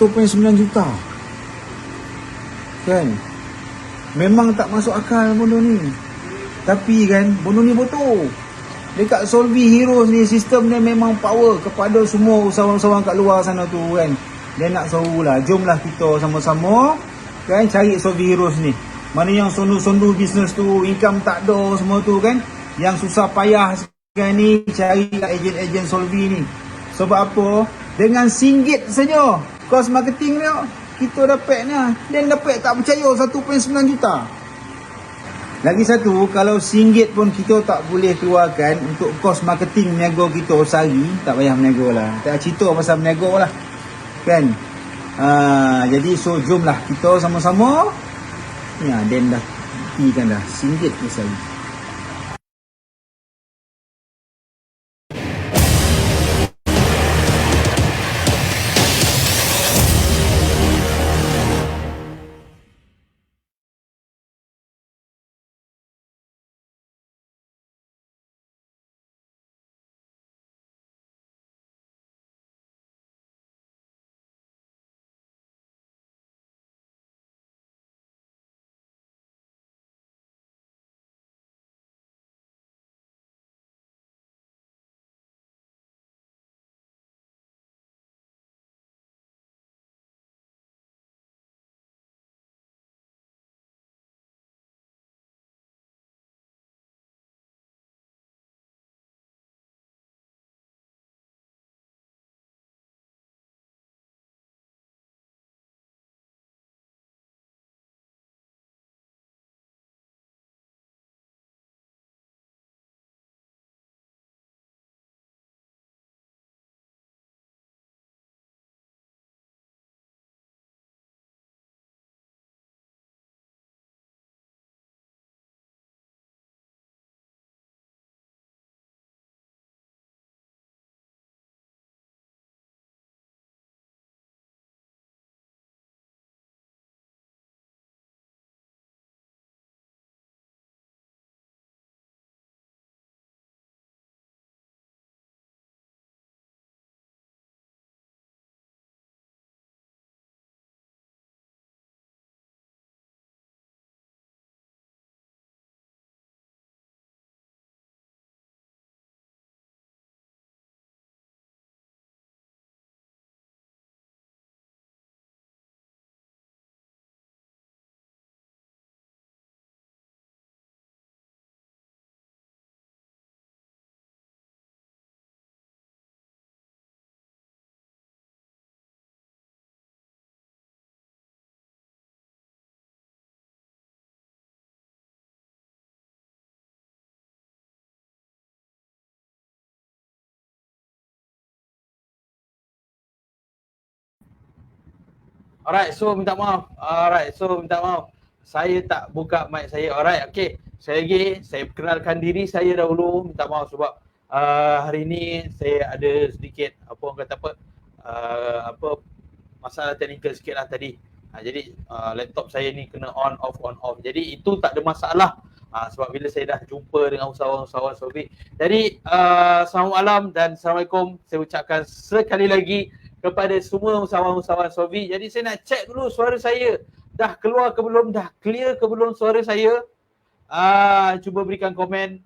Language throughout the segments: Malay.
1.9 juta. Kan? Memang tak masuk akal benda ni. Tapi kan, benda ni betul. Dekat Solvi Heroes ni, sistem dia memang power kepada semua usahawan-usahawan kat luar sana tu kan. Dia nak suruh lah, jomlah kita sama-sama kan cari Solvi Heroes ni. Mana yang sondu-sondu bisnes tu, income tak ada semua tu kan. Yang susah payah sekarang ni, carilah ejen-ejen Solvi ni. Sebab apa? Dengan RM1 saja kos marketing dia, kita dapat ni. Dan dapat tak percaya 1.9 juta. Lagi satu, kalau RM1 pun kita tak boleh keluarkan untuk kos marketing meniaga kita sehari, tak payah meniaga lah. Tak cerita pasal meniaga lah. Kan? Jadi so jomlah kita sama-sama. Ya, Dan dah buktikan dah RM1 per sehari. Alright, so minta maaf. Saya tak buka mic saya. Alright, okay. Saya perkenalkan diri saya dahulu. Minta maaf sebab hari ini saya ada sedikit masalah teknikal sikit lah tadi. Jadi laptop saya ni kena on off. Jadi itu tak ada masalah. Sebab bila saya dah jumpa dengan usahawan-usahawan Solvi. Jadi selamat malam dan Assalamualaikum. Saya ucapkan sekali lagi kepada semua usahawan-usahawan Solvi. Jadi saya nak check dulu suara saya dah keluar ke belum, dah clear ke belum suara saya. Cuba berikan komen.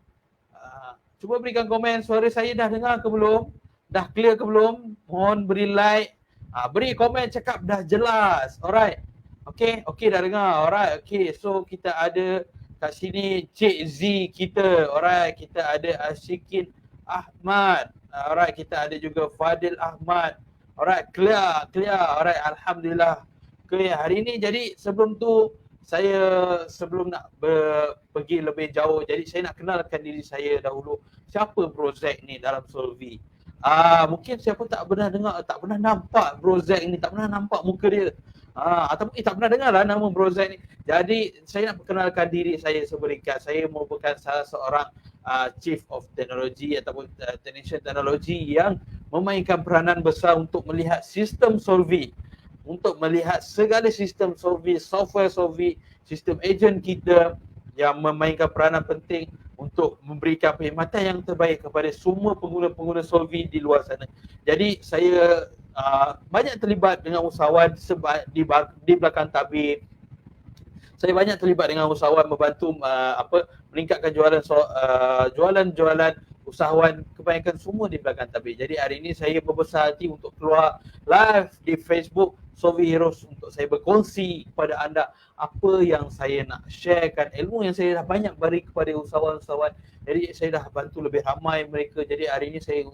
Suara saya dah dengar ke belum? Dah clear ke belum? Mohon beri like. Beri komen cakap dah jelas. Alright. Okay dah dengar. Alright, okay. So kita ada kat sini Cik Z kita. Alright, kita ada Ashikin Ahmad. Alright, kita ada juga Fadil Ahmad. Alright, clear. Alright, alhamdulillah. Okay, hari ni jadi sebelum nak pergi lebih jauh, jadi saya nak kenalkan diri saya dahulu. Siapa Bro Zack ni dalam Solvi? Mungkin siapa tak pernah dengar, tak pernah nampak Bro Zack ni, tak pernah nampak muka dia. Ataupun tak pernah dengar lah nama Bro Zack ni. Jadi saya nak perkenalkan diri saya seberingkat. Saya merupakan salah seorang Chief of Technology ataupun Technician Teknologi yang memainkan peranan besar untuk melihat sistem Solvi, untuk melihat segala sistem Solvi, software Solvi, sistem ejen kita yang memainkan peranan penting untuk memberikan perkhidmatan yang terbaik kepada semua pengguna-pengguna Solvi di luar sana. Jadi saya banyak terlibat dengan usahawan di belakang tabir. Saya banyak terlibat dengan usahawan membantu meningkatkan jualan usahawan, kebanyakan semua di belakang tabir. Jadi hari ini saya berbesar hati untuk keluar live di Facebook Solvi Heroes untuk saya berkongsi kepada anda apa yang saya nak sharekan, ilmu yang saya dah banyak beri kepada usahawan-usahawan. Jadi saya dah bantu lebih ramai mereka. Jadi hari ini saya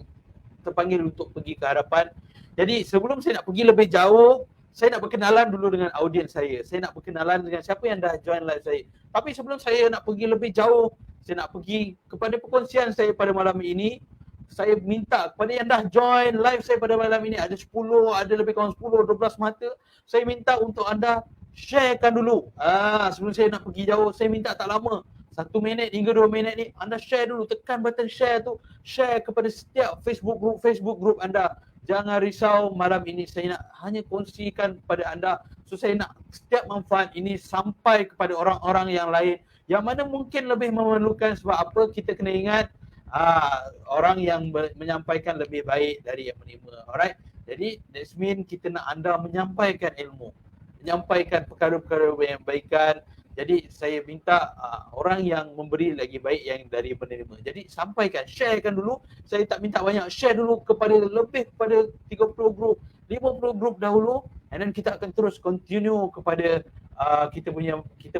terpanggil untuk pergi ke hadapan. Jadi sebelum saya nak pergi lebih jauh, saya nak berkenalan dulu dengan audiens saya. Saya nak berkenalan dengan siapa yang dah join live saya. Tapi sebelum saya nak pergi lebih jauh, saya nak pergi kepada perkongsian saya pada malam ini. Saya minta kepada yang dah join live saya pada malam ini, ada 10, ada lebih kurang 10, 12 mata. Saya minta untuk anda sharekan dulu. Sebelum saya nak pergi jauh, saya minta tak lama. 1 minit hingga 2 minit ni, anda share dulu. Tekan button share tu. Share kepada setiap Facebook group anda. Jangan risau, malam ini saya nak hanya kongsikan kepada anda. So saya nak setiap manfaat ini sampai kepada orang-orang yang lain yang mana mungkin lebih memerlukan. Sebab apa? Kita kena ingat orang yang menyampaikan lebih baik dari yang menerima. Alright? Jadi that's mean kita nak anda menyampaikan ilmu, menyampaikan perkara-perkara yang baikan. Jadi saya minta orang yang memberi lagi baik yang dari menerima. Jadi sampaikan, sharekan dulu. Saya tak minta banyak, share dulu kepada lebih kepada 30 grup, 50 grup dahulu, and then kita akan terus continue kepada kita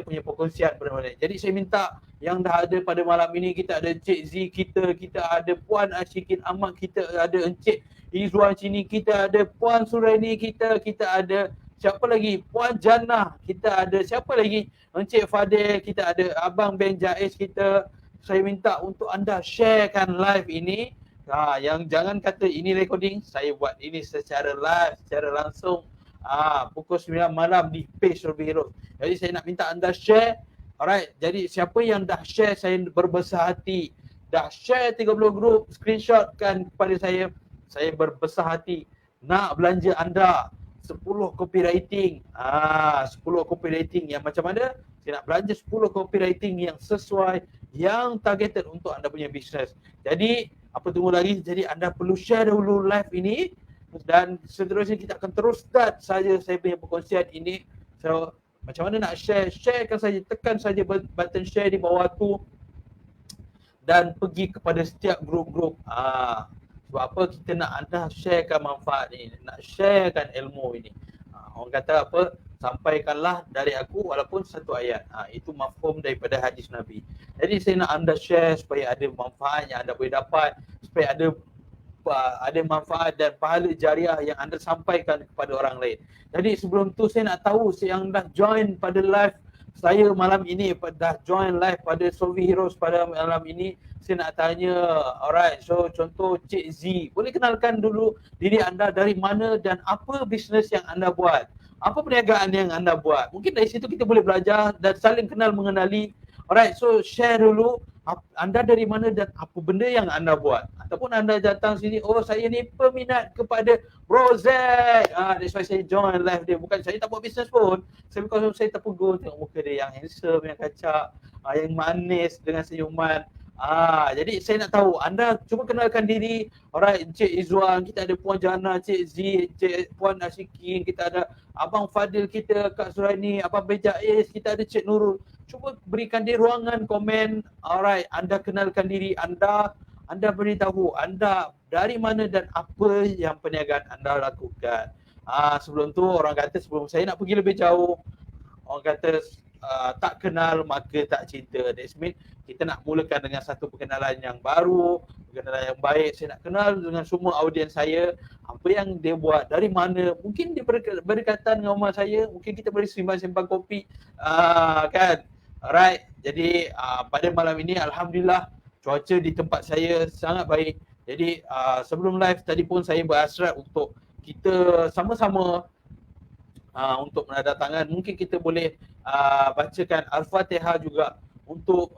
punya perkongsian benar-benar. Jadi saya minta yang dah ada pada malam ini, kita ada Encik Z kita ada Puan Ashikin Ahmad, kita ada Encik Izwan sini, kita ada Puan Suraini, kita ada siapa lagi? Puan Jannah, kita ada siapa lagi? Encik Fadil, kita ada Abang Ben Jaiz kita. Saya minta untuk anda sharekan live ini. Yang jangan kata ini recording, saya buat ini secara live, secara langsung. Pukul 9 malam di page Solvi Heroes. Jadi saya nak minta anda share. Alright, jadi siapa yang dah share, saya berbesar hati. Dah share 30 grup, screenshotkan kepada saya berbesar hati nak belanja anda 10 copywriting. 10 copywriting yang macam mana? Saya nak belanja 10 copywriting yang sesuai, yang targeted untuk anda punya bisnes. Jadi, apa tunggu lagi? Jadi anda perlu share dulu live ini dan seterusnya kita akan terus start saja saya punya perkongsian ini. So, macam mana nak share? Sharekan saja, tekan saja button share di bawah tu dan pergi kepada setiap grup-grup. Sebab apa? Kita nak anda sharekan manfaat ini, nak sharekan ilmu ini. Orang kata apa? Sampaikanlah dari aku walaupun satu ayat. Itu mafhum daripada hadis Nabi. Jadi saya nak anda share supaya ada manfaat yang anda boleh dapat, supaya ada manfaat dan pahala jariah yang anda sampaikan kepada orang lain. Jadi sebelum tu saya nak tahu yang dah join pada live saya malam ini, dah join live pada Solvi Heroes pada malam ini, saya nak tanya, alright, so contoh Cik Z, boleh kenalkan dulu diri anda, dari mana dan apa bisnes yang anda buat, apa perniagaan yang anda buat. Mungkin dari situ kita boleh belajar dan saling kenal mengenali. Alright, so share dulu anda dari mana dan apa benda yang anda buat. Ataupun anda datang sini, oh saya ni peminat kepada Bro Zack. That's why saya join live dia. Bukan saya tak buat bisnes pun. Saya terpegun tengok muka dia yang handsome, yang kacak, yang manis dengan senyuman. Jadi saya nak tahu, anda cuba kenalkan diri. Alright, Encik Izwan, kita ada Puan Jana, Cik Z, Cik Puan Ashikin, kita ada Abang Fadil kita, Kak Suraini, Abang Bejaiz, kita ada Cik Nurul. Cuba berikan dia ruangan komen. Alright, anda kenalkan diri anda beritahu anda dari mana dan apa yang perniagaan anda lakukan. Sebelum tu orang kata, sebelum saya nak pergi lebih jauh, orang kata tak kenal maka tak cinta. That's mean kita nak mulakan dengan satu perkenalan yang baru, perkenalan yang baik. Saya nak kenal dengan semua audiens saya, apa yang dia buat, dari mana. Mungkin dia berdekatan dengan rumah saya, mungkin kita boleh sembang-sembang kopi, kan. Alright, jadi pada malam ini alhamdulillah cuaca di tempat saya sangat baik. Jadi sebelum live tadi pun saya berhasrat untuk kita sama-sama untuk menandatangan. Mungkin kita boleh bacakan Al-Fatihah juga untuk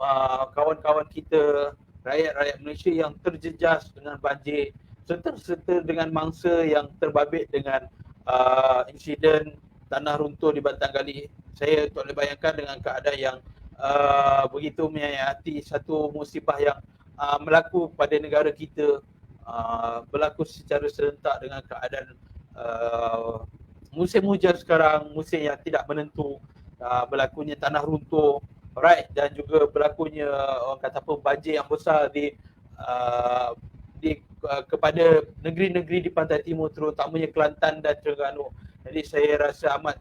kawan-kawan kita, rakyat-rakyat Malaysia yang terjejas dengan banjir, serta dengan mangsa yang terbabit dengan insiden tanah runtuh di Batang Gali. Saya tak boleh bayangkan dengan keadaan yang begitu menyayati, satu musibah yang berlaku pada negara kita, berlaku secara serentak dengan keadaan musim hujan sekarang, musim yang tidak menentu, berlakunya tanah runtuh, right, dan juga berlakunya orang kata apa banjir yang besar uh, kepada negeri-negeri di pantai timur, terutamanya Kelantan dan Terengganu. Jadi saya rasa amat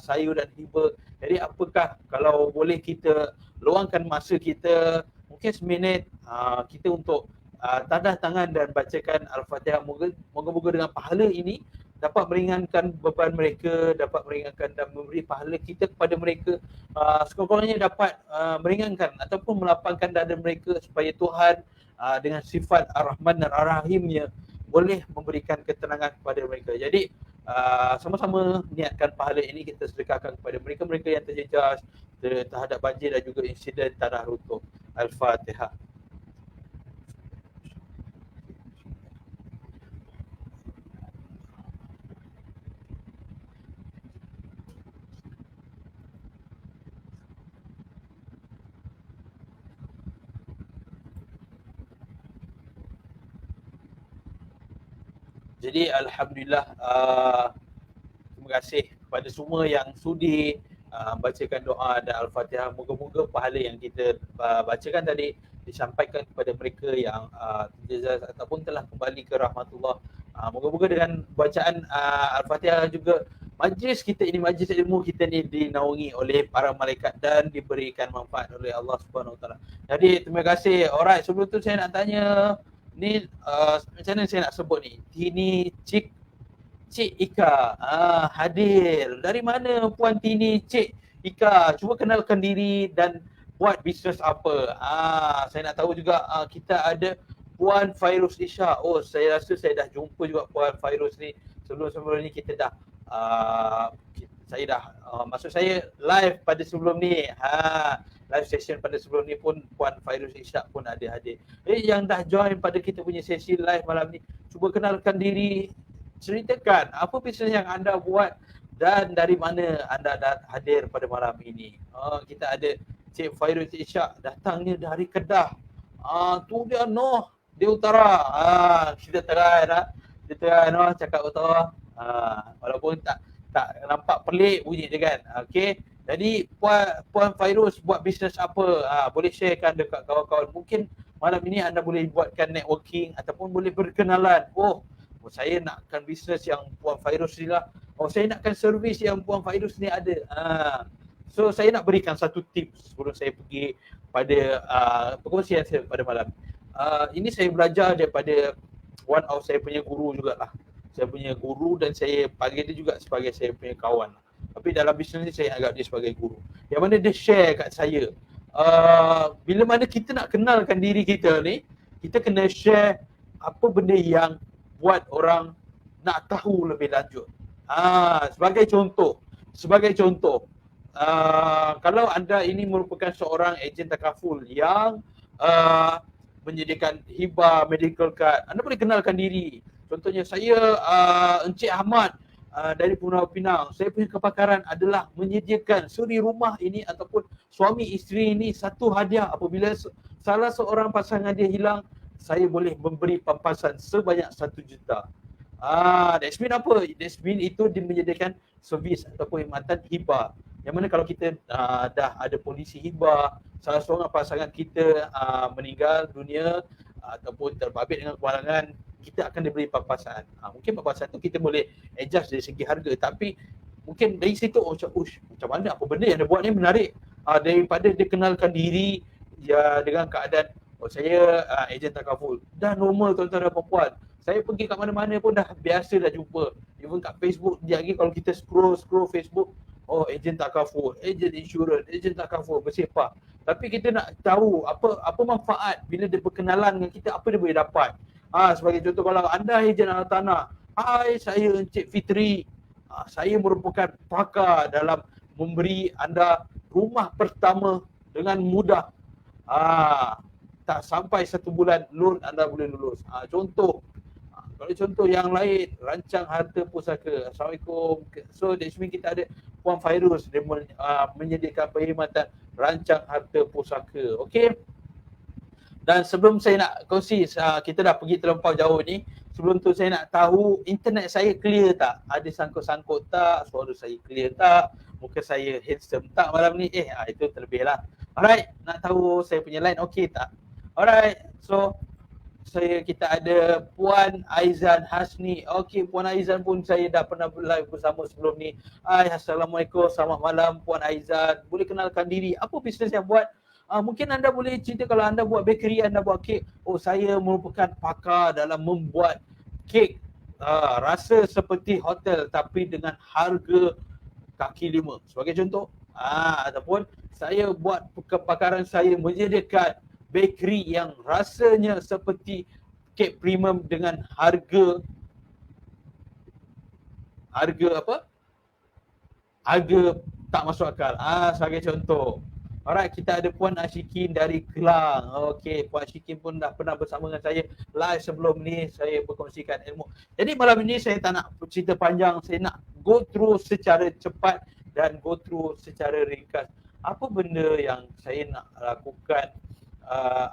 sayu dan hiba. Jadi apakah kalau boleh kita luangkan masa kita mungkin seminit kita untuk tadah tangan dan bacakan Al-Fatihah. Moga-moga dengan pahala ini dapat meringankan beban mereka, dapat meringankan dan memberi pahala kita kepada mereka, sekurang-kurangnya dapat meringankan ataupun melapangkan dada mereka supaya Tuhan dengan sifat Ar-Rahman dan Ar-Rahimnya boleh memberikan ketenangan kepada mereka. Jadi sama-sama niatkan pahala ini kita sedekahkan kepada mereka-mereka yang terjejas terhadap banjir dan juga insiden tanah runtuh. Al-Fatihah. Jadi alhamdulillah, terima kasih kepada semua yang sudi bacakan doa dan Al-Fatihah. Moga-moga pahala yang kita bacakan tadi disampaikan kepada mereka yang terjejas ataupun telah kembali ke rahmatullah. Moga-moga dengan bacaan Al-Fatihah juga majlis kita ini, majlis ilmu kita ni dinaungi oleh para malaikat dan diberikan manfaat oleh Allah Subhanahu Wa Taala. Jadi terima kasih. Alright, sebelum tu saya nak tanya ni macam mana saya nak sebut ni? Tini Cik Ika hadir. Dari mana Puan Tini Cik Ika? Cuba kenalkan diri dan buat bisnes apa. Saya nak tahu juga kita ada Puan Fairuz Isha. Oh, saya rasa saya dah jumpa juga Puan Fairuz ni. Sebelum ni kita dah saya dah maksud saya live pada sebelum ni. Live session pada sebelum ni pun Puan Fairuz Ishak pun ada hadir. Yang dah join pada kita punya sesi live malam ni, cuba kenalkan diri, ceritakan apa bisnes yang anda buat dan dari mana anda dah hadir pada malam ini. Kita ada Cik Fairuz Ishak datangnya dari Kedah. Tu dia Noh, dia utara. Kita try dah. Kita Noh cakap utara. Walaupun tak nampak pelik bunyi dia kan. Okey. Jadi Puan Fairuz buat bisnes apa? Boleh sharekan dekat kawan-kawan. Mungkin malam ini anda boleh buatkan networking ataupun boleh berkenalan. Oh saya nakkan bisnes yang Puan Fairuz ni lah. Oh saya nakkan servis yang Puan Fairuz ni ada. So saya nak berikan satu tips sebelum saya pergi pada perkongsian saya pada malam. Ini saya belajar daripada one of saya punya guru jugalah. Saya punya guru dan saya panggil dia juga sebagai saya punya kawan. Tapi dalam bisnes ni saya anggap dia sebagai guru. Yang mana dia share kat saya. Bila mana kita nak kenalkan diri kita ni, kita kena share apa benda yang buat orang nak tahu lebih lanjut. Sebagai contoh, kalau anda ini merupakan seorang ejen takaful yang menyediakan hibah medical card, anda boleh kenalkan diri. Contohnya saya Encik Ahmad dari Pulau Pinang. Saya punya kepakaran adalah menyediakan suri rumah ini ataupun suami isteri ini satu hadiah apabila salah seorang pasangan dia hilang, saya boleh memberi pampasan sebanyak 1 juta. That's mean apa? That's mean itu dia menyediakan servis ataupun khidmatan hibah. Yang mana kalau kita dah ada polisi hibah, salah seorang pasangan kita meninggal dunia ataupun terbabit dengan kemalangan, kita akan diberi pampasan. Mungkin pampasan tu kita boleh adjust dari segi harga, tapi mungkin dari situ macam mana, apa benda yang dia buat ni menarik, daripada dia kenalkan diri ya dengan keadaan saya ejen takaful. Dah normal tuan-tuan dan puan-puan. Saya pergi kat mana-mana pun dah biasa dah jumpa. Even kat Facebook dia lagi, kalau kita scroll Facebook, ejen takaful, ejen insurans, ejen takaful, bersepah. Tapi kita nak tahu apa manfaat bila dia berkenalan dengan kita, apa dia boleh dapat. Sebagai contoh, kalau anda ejen anak tanah, hai saya Encik Fitri, saya merupakan pakar dalam memberi anda rumah pertama dengan mudah. Tak sampai 1 bulan loan anda boleh lulus. Contoh. Kalau contoh yang lain, rancang harta pusaka. Assalamualaikum. So that's mean kita ada Puan Fairuz, dia menyediakan perkhidmatan rancang harta pusaka. Okey. Dan sebelum saya nak kongsi, kita dah pergi terlampau jauh ni. Sebelum tu saya nak tahu internet saya clear tak? Ada sangkut-sangkut tak? Suara saya clear tak? Muka saya handsome tak malam ni? Itu terlebih lah. Alright, nak tahu saya punya line okey tak? Alright, so kita ada Puan Aizan Hasni. Okey, Puan Aizan pun saya dah pernah live bersama sebelum ni. Assalamualaikum, selamat malam Puan Aizan. Boleh kenalkan diri, apa bisnes yang buat? Mungkin anda boleh cerita kalau anda buat bakery, anda buat kek. Oh, saya merupakan pakar dalam membuat kek rasa seperti hotel tapi dengan harga kaki lima. Sebagai contoh, ataupun saya buat kepakaran saya menyediakan bakery yang rasanya seperti kek premium dengan harga apa? Harga tak masuk akal. Sebagai contoh. Alright, kita ada Puan Ashikin dari Kelang. Okey, Puan Ashikin pun dah pernah bersama dengan saya live sebelum ni, saya berkongsikan ilmu. Jadi malam ini saya tak nak cerita panjang, saya nak go through secara cepat dan go through secara ringkas. Apa benda yang saya nak lakukan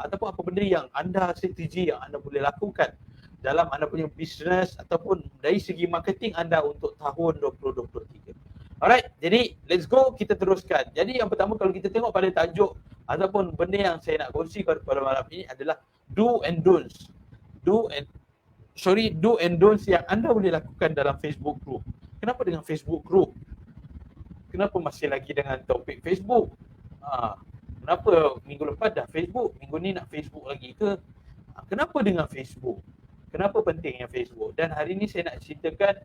ataupun apa benda yang anda, strategi yang anda boleh lakukan dalam anda punya bisnes ataupun dari segi marketing anda untuk tahun 2023. Alright, jadi let's go, kita teruskan. Jadi yang pertama, kalau kita tengok pada tajuk ataupun benda yang saya nak kongsi pada malam ini adalah do and don'ts. Do and don'ts yang anda boleh lakukan dalam Facebook group. Kenapa dengan Facebook group? Kenapa masih lagi dengan topik Facebook? Kenapa minggu lepas dah Facebook, minggu ni nak Facebook lagi ke? Kenapa dengan Facebook? Kenapa pentingnya Facebook? Dan hari ni saya nak ceritakan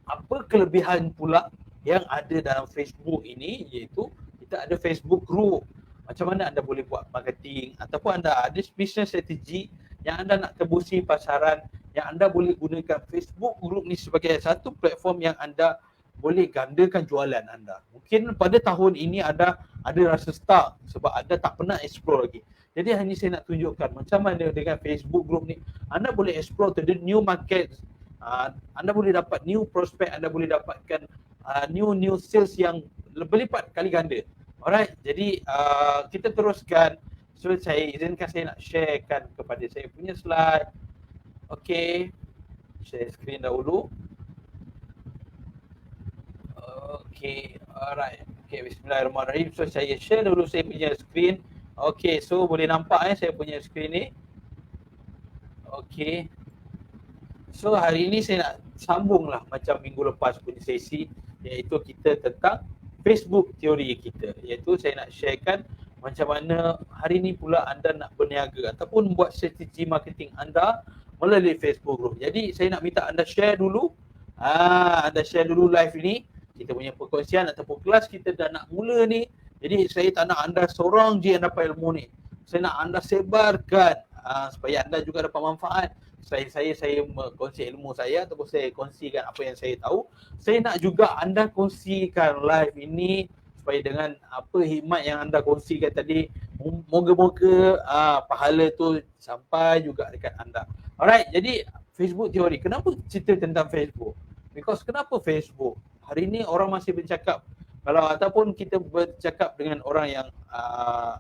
apa kelebihan pula yang ada dalam Facebook ini, iaitu kita ada Facebook group. Macam mana anda boleh buat marketing ataupun anda ada business strategi yang anda nak tembusi pasaran, yang anda boleh gunakan Facebook group ni sebagai satu platform yang anda boleh gandakan jualan anda. Mungkin pada tahun ini anda ada rasa stuck sebab anda tak pernah explore lagi. Jadi hari ini saya nak tunjukkan macam mana dengan Facebook group ni anda boleh explore to the new market. Anda boleh dapat new prospect, anda boleh dapatkan new sales yang berlipat kali ganda. Alright, jadi kita teruskan. So saya izinkan saya nak sharekan kepada saya punya slide. Okay, share screen dahulu. Okay, alright. Okay, bismillahirrahmanirrahim. So saya share dulu saya punya screen. Okay, so boleh nampak saya punya screen ni. Okay. So hari ini saya nak sambunglah macam minggu lepas punya sesi, iaitu kita tentang Facebook teori kita. Iaitu saya nak sharekan macam mana hari ini pula anda nak berniaga ataupun buat strategi marketing anda melalui Facebook group. Jadi saya nak minta anda share dulu. Anda share dulu live ini. Kita punya perkongsian ataupun kelas kita dah nak mula ni. Jadi saya tak nak anda seorang je yang dapat ilmu ni. Saya nak anda sebarkan supaya anda juga dapat manfaat. Saya kongsi ilmu saya ataupun saya kongsikan apa yang saya tahu. Saya nak juga anda kongsikan live ini supaya dengan apa hikmat yang anda kongsikan tadi, moga-moga pahala tu sampai juga dekat anda. Alright, jadi Facebook teori. Kenapa cerita tentang Facebook? Because kenapa Facebook? Hari ini orang masih bercakap, kalau ataupun kita bercakap dengan orang yang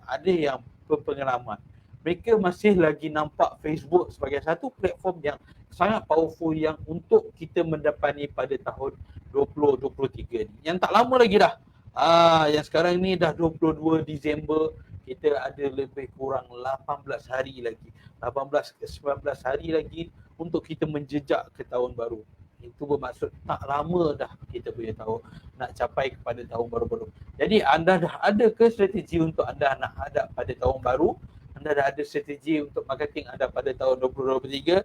ada yang berpengalaman, mereka masih lagi nampak Facebook sebagai satu platform yang sangat powerful yang untuk kita mendapati pada tahun 2023 ni. Yang tak lama lagi dah. Yang sekarang ni dah 22 Disember, kita ada lebih kurang 18 hari lagi. 18 ke 19 hari lagi untuk kita menjejak ke tahun baru. Itu bermaksud tak lama dah kita punya tahu nak capai kepada tahun baru-baru. Jadi anda dah ada ke strategi untuk anda nak hadap pada tahun baru? Anda dah ada strategi untuk marketing anda pada tahun 2023?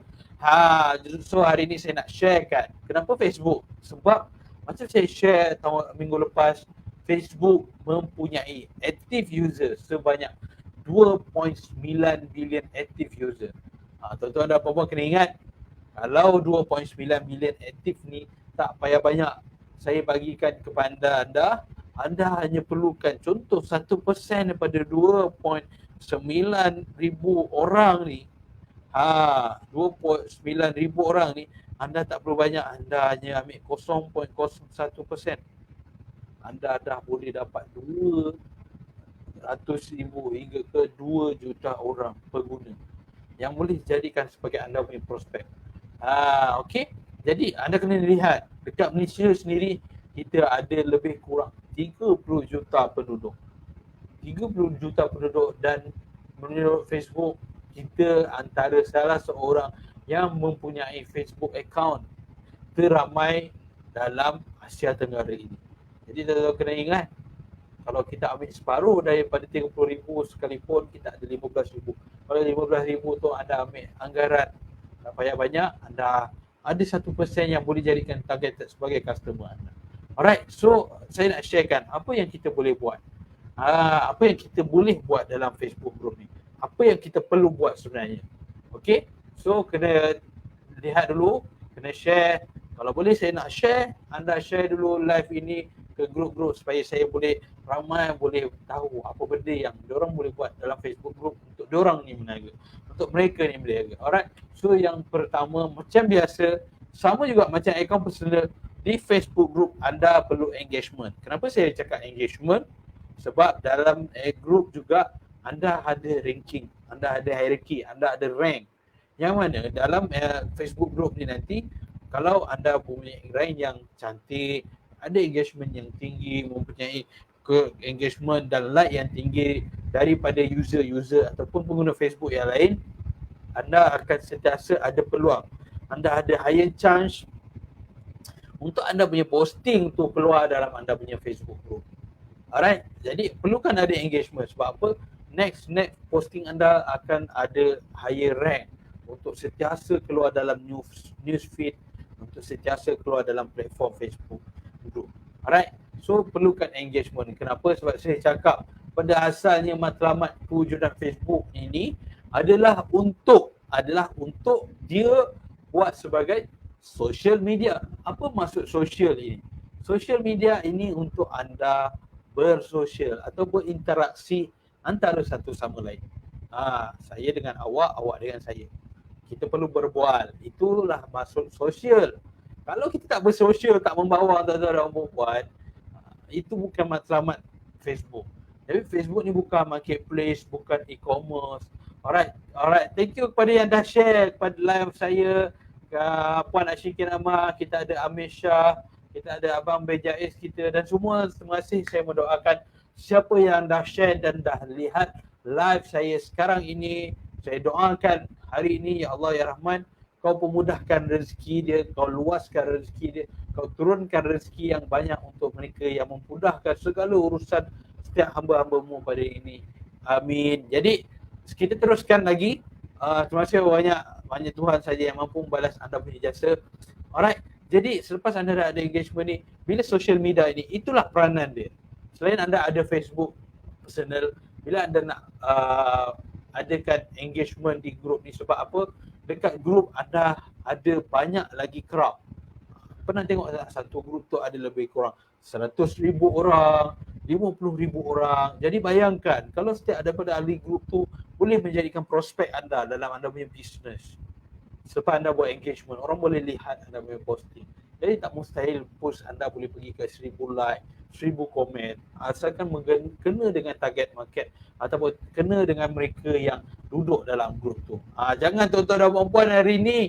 So hari ni saya nak sharekan. Kenapa Facebook? Sebab macam saya share minggu lepas, Facebook mempunyai active user sebanyak 2.9 bilion active user. Tuan-tuan dan puan-puan kena ingat, kalau 2.9 bilion aktif ni tak payah banyak saya bagikan kepada anda hanya perlukan contoh 1% daripada 2.9 ribu orang ni. 2.9 ribu orang ni, anda tak perlu banyak, anda hanya ambil 0.01%. Anda dah boleh dapat 400,000 hingga ke 2 juta orang pengguna yang boleh dijadikan sebagai anda punya prospek. Okey. Jadi anda kena lihat dekat Malaysia sendiri kita ada lebih kurang 30 juta penduduk. 30 juta penduduk dan menurut Facebook kita antara salah seorang yang mempunyai Facebook account teramai dalam Asia Tenggara ini. Jadi tuan-tuan kena ingat, kalau kita ambil separuh daripada 30,000 sekalipun, kita ada 15,000. Kalau 15,000 tu anda ambil anggaran tak payah banyak, anda ada 1% yang boleh jadikan targeted sebagai customer anda. Alright, so saya nak sharekan apa yang kita boleh buat. Apa yang kita boleh buat dalam Facebook group ni. Apa yang kita perlu buat sebenarnya. Okay, so kena lihat dulu, kena share. Kalau boleh saya nak share, anda share dulu live ini ke grup-grup supaya saya boleh ramai boleh tahu apa benda yang diorang boleh buat dalam Facebook group untuk diorang ni meniaga, untuk mereka ni meniaga. Alright, so yang pertama macam biasa, sama juga macam akaun personal, di Facebook group anda perlu engagement. Kenapa saya cakap engagement? Sebab dalam group juga anda ada ranking, anda ada hierarchy, anda ada rank. Yang mana dalam Facebook group ni nanti, kalau anda punya rank yang cantik, ada engagement yang tinggi, mempunyai engagement dan like yang tinggi daripada user-user ataupun pengguna Facebook yang lain, anda akan sentiasa ada peluang. Anda ada higher chance untuk anda punya posting tu keluar dalam anda punya Facebook group. Alright, jadi perlukan ada engagement. Sebab apa? Next posting anda akan ada higher rank untuk sentiasa keluar dalam news feed, untuk sentiasa keluar dalam platform Facebook group. Alright, so perlukan engagement. Kenapa? Sebab saya cakap pada asalnya matlamat kewujudan Facebook ini adalah untuk dia buat sebagai social media. Apa maksud social ini? Social media ini untuk anda bersosial atau berinteraksi antara satu sama lain. Saya dengan awak, awak dengan saya. Kita perlu berbual. Itulah maksud sosial. Kalau kita tak bersosial, tak membawa tuan-tuan dan puan, itu bukan matlamat Facebook. Jadi Facebook ni bukan marketplace, bukan e-commerce. Alright. Thank you kepada yang dah share kepada live saya. Puan Ashikin Amar, kita ada Amir Shah, kita ada Abang Bejais kita dan semua. Terima kasih, saya mendoakan siapa yang dah share dan dah lihat live saya sekarang ini. Saya doakan hari ini, Ya Allah Ya Rahman, kau pemudahkan rezeki dia, kau luaskan rezeki dia, kau turunkan rezeki yang banyak untuk mereka yang memudahkan segala urusan setiap hamba-hambamu pada ini. Amin. Jadi kita teruskan lagi. Terima kasih banyak Tuhan saja yang mampu membalas anda punya jasa. Alright. Jadi selepas anda dah ada engagement ni, bila social media ini, itulah peranan dia. Selain anda ada Facebook personal, bila anda nak adakan engagement di grup ni, sebab apa? Dekat grup anda ada banyak lagi crowd. Pernah tengok tak satu grup tu ada lebih kurang 100,000 orang, 50,000 orang. Jadi bayangkan kalau setiap daripada ahli grup tu boleh menjadikan prospek anda dalam anda punya business. Selepas anda buat engagement, orang boleh lihat anda punya posting. Jadi tak mustahil post anda boleh pergi ke 1,000 like, 1,000 komen. Asalkan kena dengan target market ataupun kena dengan mereka yang duduk dalam grup tu. Jangan tuan-tuan dan puan-puan hari ni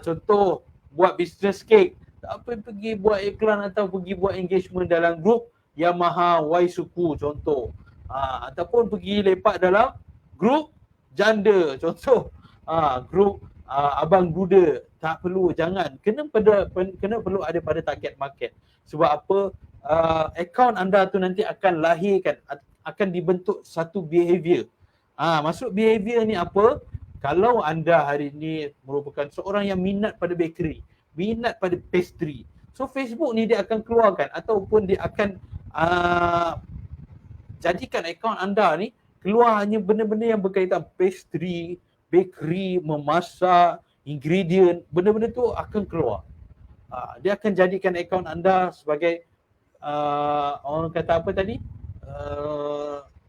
contoh buat business cake, tak apa pergi buat iklan atau pergi buat engagement dalam grup Yamaha Y Suku contoh. Ataupun pergi lepak dalam grup janda contoh. Grup abang duda, tak perlu, jangan. Kena perlu ada pada target market. Sebab apa? Akaun anda tu nanti akan lahirkan, akan dibentuk satu behavior. Maksud behavior ni apa? Kalau anda hari ni merupakan seorang yang minat pada bakery, minat pada pastry, so Facebook ni dia akan keluarkan ataupun dia akan jadikan akaun anda ni keluar hanya benda-benda yang berkaitan pastry, bakery, memasak, ingredient, benda-benda tu akan keluar. Dia akan jadikan akaun anda sebagai orang kata apa tadi?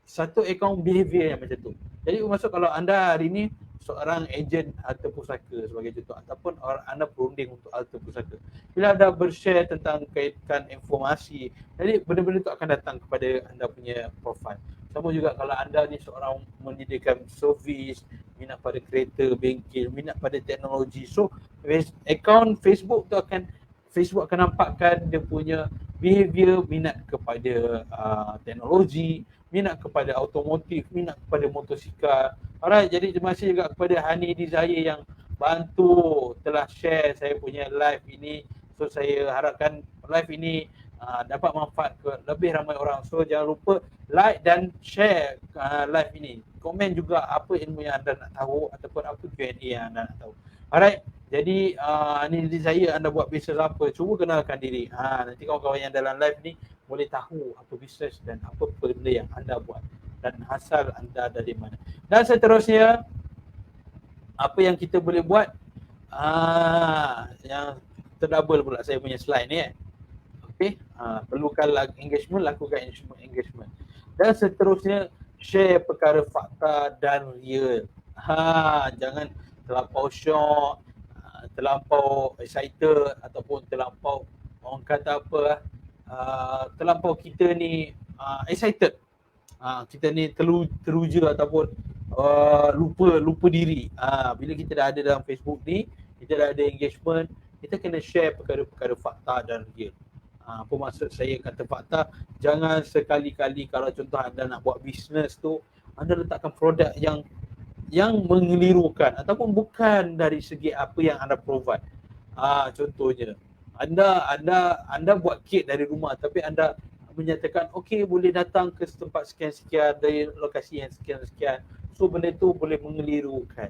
Satu akaun behavior yang macam tu. Jadi maksud kalau anda hari ni seorang ejen harta pusaka sebagai contoh ataupun anda perunding untuk harta pusaka. Bila anda bershare tentang kaitkan informasi, jadi benda-benda tu akan datang kepada anda punya profile. Sama juga kalau anda ni seorang menyediakan servis, minat pada kereta, bengkel, minat pada teknologi. So akaun Facebook akan nampakkan dia punya behavior, minat kepada teknologi, minat kepada automotif, minat kepada motosikal. Alright, jadi terima kasih juga kepada Hani Desire yang bantu telah share saya punya live ini. So saya harapkan live ini dapat manfaat ke lebih ramai orang. So jangan lupa like dan share live ini. Komen juga apa ilmu yang anda nak tahu ataupun apa Q&A yang anda nak tahu. Alright, jadi ini saya anda buat bisnes apa, cuba kenalkan diri. Nanti kawan-kawan yang dalam live ni boleh tahu apa bisnes dan apa benda yang anda buat dan asal anda dari mana. Dan seterusnya, apa yang kita boleh buat, yang terdouble pula saya punya slide ni Okay, perlukan engagement, lakukan engagement. Dan seterusnya, share perkara fakta dan real. Jangan terlampau shock, terlampau excited ataupun terlampau, orang kata apa, terlampau kita ni excited. Kita ni teruja ataupun lupa diri. Bila kita dah ada dalam Facebook ni, kita dah ada engagement, kita kena share perkara-perkara fakta dan real. Apa maksud saya kata fakta? Jangan sekali-kali kalau contoh anda nak buat bisnes tu, anda letakkan produk yang mengelirukan ataupun bukan dari segi apa yang anda provide. Contohnya, anda buat kek dari rumah tapi anda menyatakan okey boleh datang ke tempat sekian-sekian dari lokasi yang sekian-sekian. So benda tu boleh mengelirukan.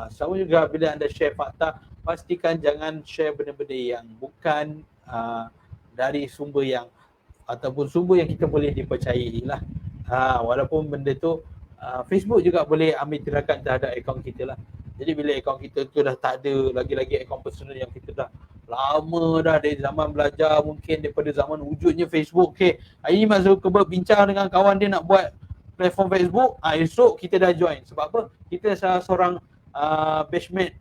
Sama juga bila anda share fakta, pastikan jangan share benda-benda yang bukan dari sumber yang ataupun sumber yang kita boleh dipercayai lah. Walaupun benda tu Facebook juga boleh ambil tindakan terhadap akaun kita lah. Jadi bila akaun kita tu dah tak ada, lagi-lagi akaun personal yang kita dah lama dah dari zaman belajar, mungkin daripada zaman wujudnya Facebook. Okay, hari ni Mark Zuckerberg bincang dengan kawan dia nak buat platform Facebook, esok kita dah join. Sebab apa? Kita salah seorang batchmate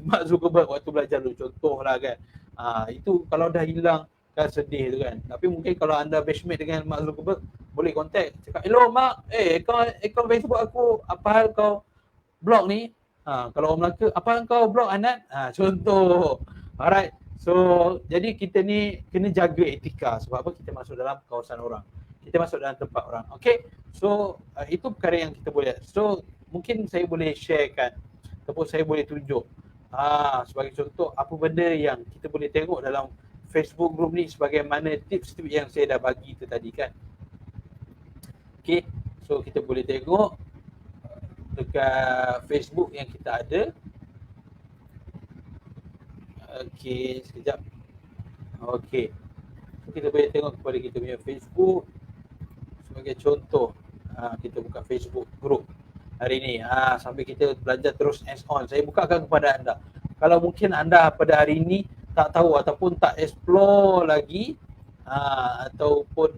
Mark Zuckerberg waktu belajar dulu, contoh lah kan. Itu kalau dah hilang kan sedih tu kan. Tapi mungkin kalau anda batchmate dengan Mark Zuckerberg, boleh contact, cakap, hello Mark, akaun Facebook aku, apa hal kau blog ni? Kalau orang Melaka, apa hal kau blog Anand? Contoh. Alright, so jadi kita ni kena jaga etika. Sebab apa? Kita masuk dalam kawasan orang, kita masuk dalam tempat orang. Okay, so itu perkara yang kita boleh. So mungkin saya boleh sharekan ataupun saya boleh tunjuk sebagai contoh apa benda yang kita boleh tengok dalam Facebook group ni, sebagaimana tips-tips yang saya dah bagi tu tadi kan. Okay, so kita boleh tengok dekat Facebook yang kita ada. Okay, sekejap. Okay, so kita boleh tengok kepada kita punya Facebook. Sebagai contoh, kita buka Facebook group hari ni. Sambil kita belajar terus hands on, saya bukakan kepada anda. Kalau mungkin anda pada hari ini tak tahu ataupun tak explore lagi, ataupun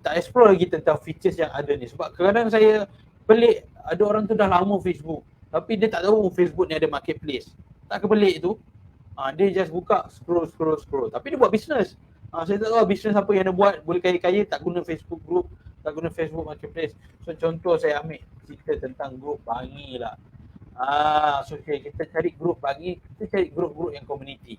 tak explore lagi tentang features yang ada ni. Sebab kadang-kadang saya pelik, ada orang tu dah lama Facebook tapi dia tak tahu Facebook ni ada marketplace. Tak kepelik tu. Dia just buka, scroll tapi dia buat bisnes. Saya tak tahu bisnes apa yang dia buat, boleh kaya-kaya tak guna Facebook group, tak guna Facebook marketplace. So contoh saya ambil cerita tentang grup Bangi lah. So okay, kita cari grup Bangi, kita cari grup-grup yang community.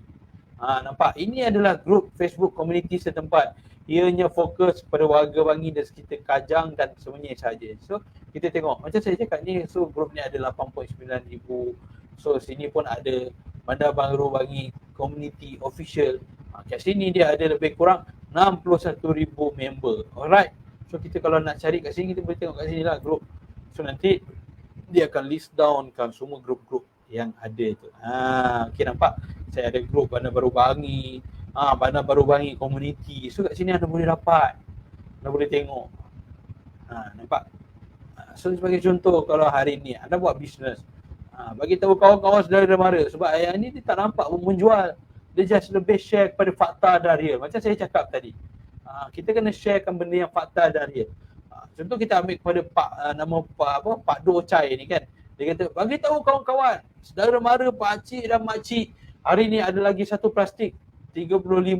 Nampak? Ini adalah grup Facebook community setempat. Ianya fokus pada warga Bangi dan sekitar Kajang dan semuanya saja. So kita tengok, macam saya cakap ni, so grup ni ada 8.9,000. So sini pun ada Bandar Baru Bangi Community Official. Kat sini dia ada lebih kurang 61,000 member. Alright. So kita kalau nak cari kat sini, kita boleh tengok kat sini lah grup. So nanti dia akan list down kan semua grup-grup yang ada tu. Okay, nampak? Saya ada grup Bandar Baru Bangi, Bandar Baru Bangi Community. So kat sini anda boleh dapat, anda boleh tengok. Nampak? So sebagai contoh, kalau hari ni anda buat bisnes, bagi tahu kawan-kawan saudara mara, sebab yang ni dia tak nampak menjual, dia just lebih share kepada fakta dan real. Macam saya cakap tadi, kita kena sharekan benda yang fakta dan real. Contoh kita ambil kepada Pak Do Chai ni kan. Dia kata, bagi tahu kawan-kawan saudara mara, pak cik dan mak cik, hari ni ada lagi satu plastik 35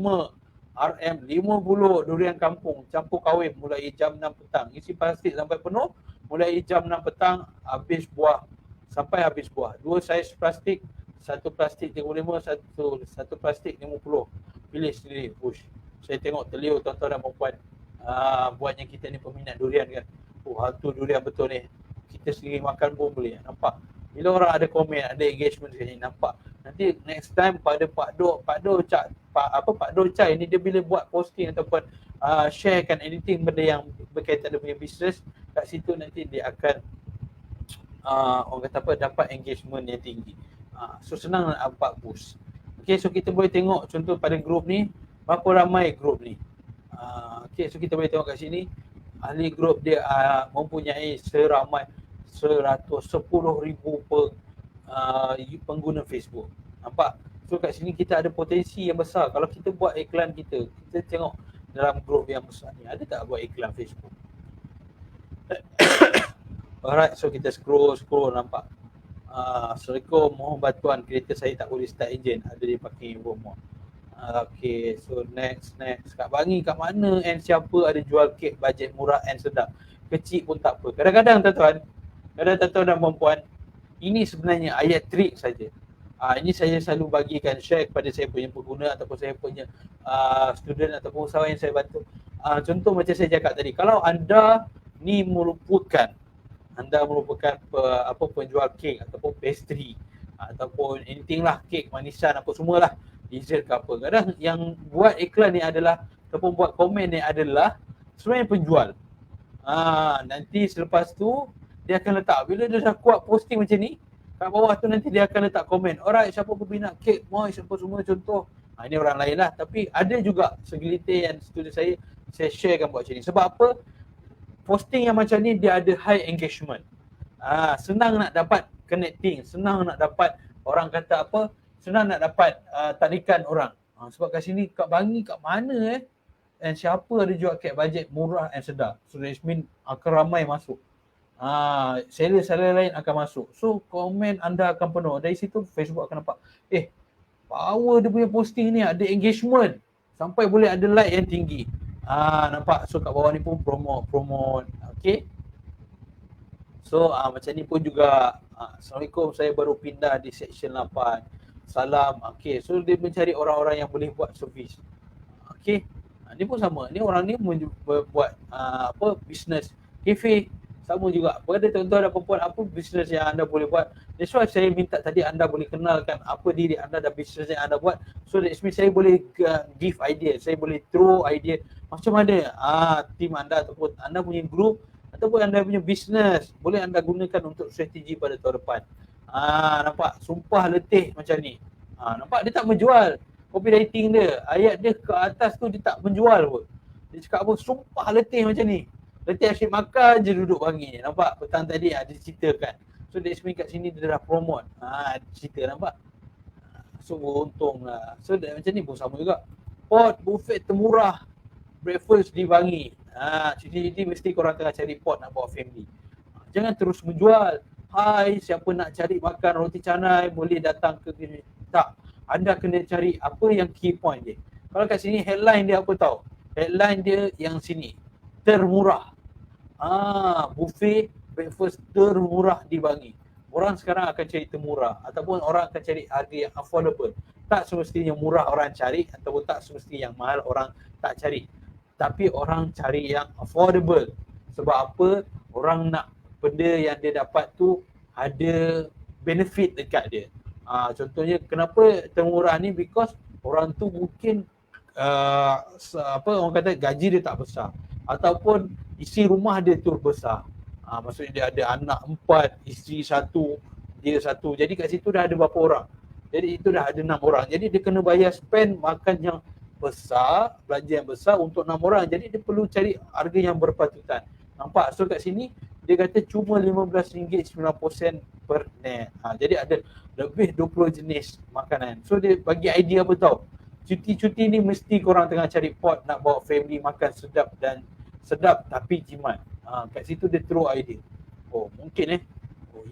RM50 durian kampung campur kawin mulai jam 6 petang. Isi plastik sampai penuh, mulai jam 6 petang habis buah sampai habis buah. 2 saiz plastik, satu plastik 35, satu plastik 50. Pilih sendiri, push. Saya tengok telio tuan-tuan dan puan-puan. Buatnya kita ni peminat durian kan. Hantu durian betul ni. Kita sendiri makan pun boleh. Nampak? Bila orang ada komen, ada engagement kat sini, nampak. Nanti next time pada Pak Do Chai ni, dia bila buat posting ataupun sharekan anything benda yang berkaitan dengan business, kat situ nanti dia akan orang kata apa, dapat engagement yang tinggi. So senang nak buat boost. Okay, so kita boleh tengok contoh pada group ni, berapa ramai group ni. Okay, so kita boleh tengok kat sini, ahli group dia mempunyai seramai 110,000 per pengguna Facebook. Nampak? So kat sini kita ada potensi yang besar. Kalau kita buat iklan kita tengok dalam group yang besar ni, ada tak buat iklan Facebook? Alright, so kita scroll nampak. Assalamualaikum, mohon bantuan kereta saya tak boleh start enjin, ada di parking rumah. Okay, so next. Kak Bangi kat mana and siapa ada jual kek bajet murah and sedap? Kecil pun tak apa. Kadang-kadang tuan-tuan dan puan-puan, ini sebenarnya ayat trik saja. Ini saya selalu bagikan, share kepada saya punya pengguna ataupun saya punya student ataupun usahawan yang saya bantu. Contoh macam saya cakap tadi, kalau anda ni merupakan penjual kek ataupun pastry ataupun anything lah, kek, manisan apa semualah, dessert ke apa. Kadang yang buat iklan ni adalah ataupun buat komen ni adalah sebenarnya penjual. Nanti selepas tu dia akan letak, bila dia dah kuat posting macam ni, kat bawah tu nanti dia akan letak komen, alright, siapa peminat kek moist apa semua contoh. Ini orang lain lah, tapi ada juga segelintir yang student saya sharekan buat macam ni. Sebab apa? Posting yang macam ni dia ada high engagement. Senang nak dapat connecting, senang nak dapat orang kata apa, senang nak dapat tarikan orang. Sebab kat sini Kak Bangi kat mana and siapa ada jual kek bajet murah and sedap. So that means akan ramai masuk. Seller lain akan masuk. So komen anda akan penuh. Dari situ Facebook akan nampak, power dia punya posting ni, ada engagement sampai boleh ada like yang tinggi. Nampak? So kat bawah ni pun promote. Okay. So macam ni pun juga. Assalamualaikum, saya baru pindah di section 8. Salam. Okay. So dia mencari orang-orang yang boleh buat servis. Okay. Ni pun sama. Ni orang ni buat business cafe. Sama juga. Pada tuan-tuan dan perempuan, apa bisnes yang anda boleh buat. That's why saya minta tadi anda boleh kenalkan apa diri anda dan bisnes yang anda buat. So that means saya boleh give idea, saya boleh throw idea macam mana team anda ataupun anda punya group ataupun anda punya bisnes boleh anda gunakan untuk strategi pada tahun depan. Nampak? Sumpah letih macam ni. Nampak? Dia tak menjual. Copywriting dia, ayat dia ke atas tu dia tak menjual pun. Dia cakap apa? Sumpah letih macam ni. Letih asyik makan je duduk Bangi. Nampak? Petang tadi ada ceritakan. So that's mean kat sini dia dah promote. Cerita nampak? So untung lah. So macam ni pun sama juga. Pot buffet termurah breakfast di Bangi. Jadi mesti korang tengah cari pot nak bawa family. Jangan terus menjual. Hai, siapa nak cari makan roti canai boleh datang ke sini. Tak. Anda kena cari apa yang key point dia. Kalau kat sini headline dia apa tahu? Headline dia yang sini. Termurah. Buffet breakfast termurah di Bangi. Orang sekarang akan cari termurah ataupun orang akan cari harga yang affordable. Tak semestinya murah orang cari ataupun tak semestinya yang mahal orang tak cari. Tapi orang cari yang affordable. Sebab apa? Orang nak benda yang dia dapat tu ada benefit dekat dia. Contohnya kenapa termurah ni, because orang tu mungkin orang kata gaji dia tak besar ataupun isi rumah dia tu besar. Maksudnya dia ada anak 4, isteri 1, dia 1. Jadi kat situ dah ada berapa orang? Jadi itu dah ada 6 orang. Jadi dia kena bayar spend makan yang besar, belanja yang besar untuk 6 orang. Jadi dia perlu cari harga yang berpatutan. Nampak? So kat sini dia kata cuma RM15.90 per net. Jadi ada lebih 20 jenis makanan. So dia bagi idea apa tahu? Cuti-cuti ni mesti korang tengah cari pot nak bawa family makan sedap tapi jimat. Kat situ dia throw idea. Mungkin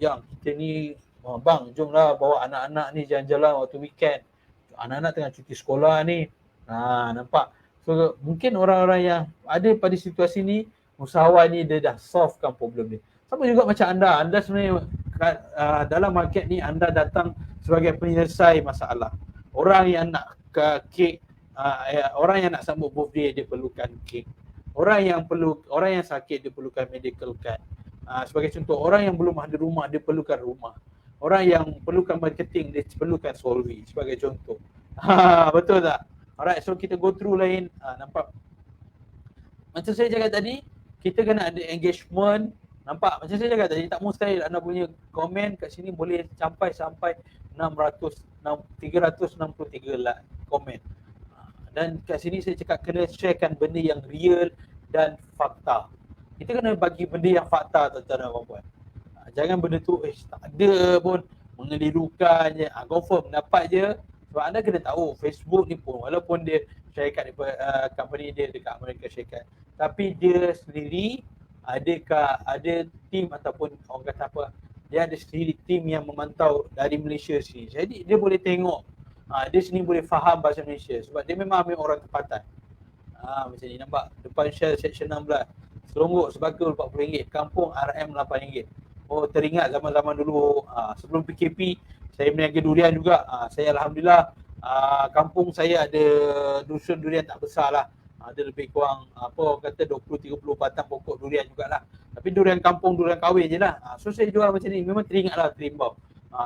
yang kita ni, bang jomlah bawa anak-anak ni jalan-jalan waktu weekend. Anak-anak tengah cuti sekolah ni. Nampak? So mungkin orang-orang yang ada pada situasi ni, usahawan ni dia dah solvekan problem dia. Sama juga macam anda sebenarnya dalam market ni anda datang sebagai penyelesai masalah. Orang yang nak kek, orang yang nak sambut birthday dia perlukan kek. Orang yang sakit dia perlukan medical card. Sebagai contoh, orang yang belum ada rumah dia perlukan rumah. Orang yang perlukan marketing dia perlukan Solvi sebagai contoh. Betul tak? Alright, so kita go through lain. Nampak? Macam saya cakap tadi, kita kena ada engagement. Nampak? Macam saya cakap tadi, tak mustahil anda punya komen kat sini boleh sampai 363 like komen. Dan kat sini saya cakap kena sharekan benda yang real dan fakta. Kita kena bagi benda yang fakta, tuan-tuan dan puan-puan. Jangan benda tu tak ada pun, mengelirukan je. Confirm dapat je. Sebab anda kena tahu Facebook ni pun walaupun dia syarikat company dia dekat Amerika Syarikat, tapi dia sendiri ada tim ataupun orang kata apa, dia ada sendiri tim yang memantau dari Malaysia sini. Jadi dia boleh tengok, dia sendiri boleh faham bahasa Malaysia sebab dia memang ambil orang tempatan. Macam ni nampak depan share section 16. Selonggok sebagul RM40, kampung RM RM8. Oh, teringat zaman-zaman dulu sebelum PKP saya berniaga durian juga. Saya alhamdulillah kampung saya ada dusun durian tak besar lah. Ada lebih kurang orang kata 20-30 batang pokok durian jugalah. Tapi durian kampung, durian kahwin je lah. So saya jual macam ni, memang teringatlah terimbau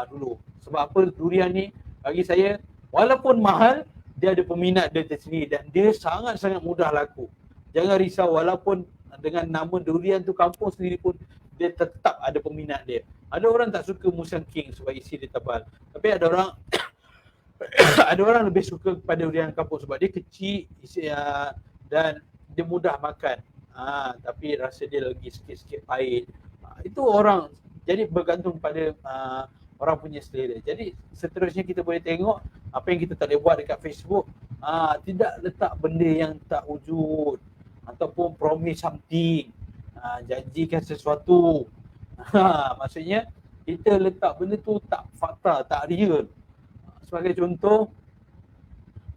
dulu. Sebab apa, durian ni bagi saya walaupun mahal, dia ada peminat dia tersendiri dan dia sangat-sangat mudah laku. Jangan risau, walaupun dengan nama durian tu kampung sendiri pun dia tetap ada peminat dia. Ada orang tak suka Musang King sebab isi dia tebal. Tapi ada orang ada orang lebih suka kepada durian kampung sebab dia kecil dan dia mudah makan. Tapi rasa dia lagi sikit-sikit pahit. Itu orang, jadi bergantung pada orang punya selera. Jadi seterusnya kita boleh tengok apa yang kita tak boleh buat dekat Facebook. Tidak letak benda yang tak wujud ataupun promise something, janjikan sesuatu. Maksudnya kita letak benda tu tak fakta, tak real. Sebagai contoh,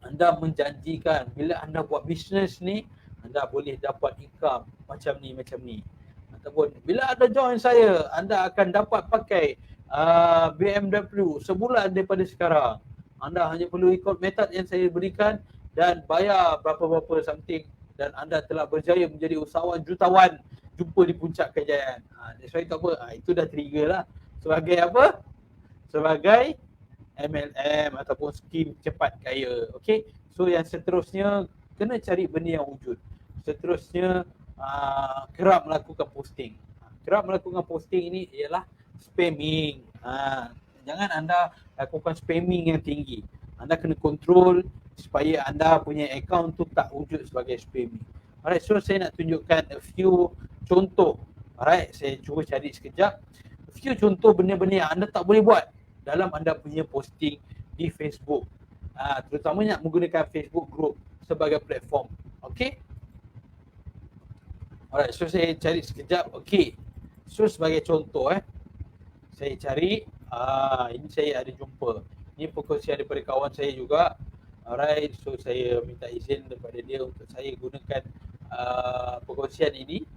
anda menjanjikan bila anda buat bisnes ni anda boleh dapat income macam ni. Ataupun bila anda join saya, anda akan dapat pakai BMW sebulan daripada sekarang. Anda hanya perlu ikut metod yang saya berikan dan bayar berapa-berapa something dan anda telah berjaya menjadi usahawan jutawan. Jumpa di puncak kejayaan. That's why itu apa? Itu dah trigger lah. Sebagai apa? Sebagai MLM ataupun skim cepat kaya. Okay? So yang seterusnya kena cari benda yang wujud. Seterusnya kerap melakukan posting. Kerap melakukan posting ini ialah spamming. Jangan anda lakukan spamming yang tinggi. Anda kena kontrol supaya anda punya account tu tak wujud sebagai spamming. Alright, so saya nak tunjukkan a few contoh. Alright, saya cuba cari sekejap. A few contoh benda-benda yang anda tak boleh buat dalam anda punya posting di Facebook. Terutamanya menggunakan Facebook group sebagai platform. Okay? Alright, so saya cari sekejap. Okay. So sebagai contoh saya cari, ini saya ada jumpa. Ini perkongsian daripada kawan saya juga. Alright, so saya minta izin daripada dia untuk saya gunakan perkongsian ini.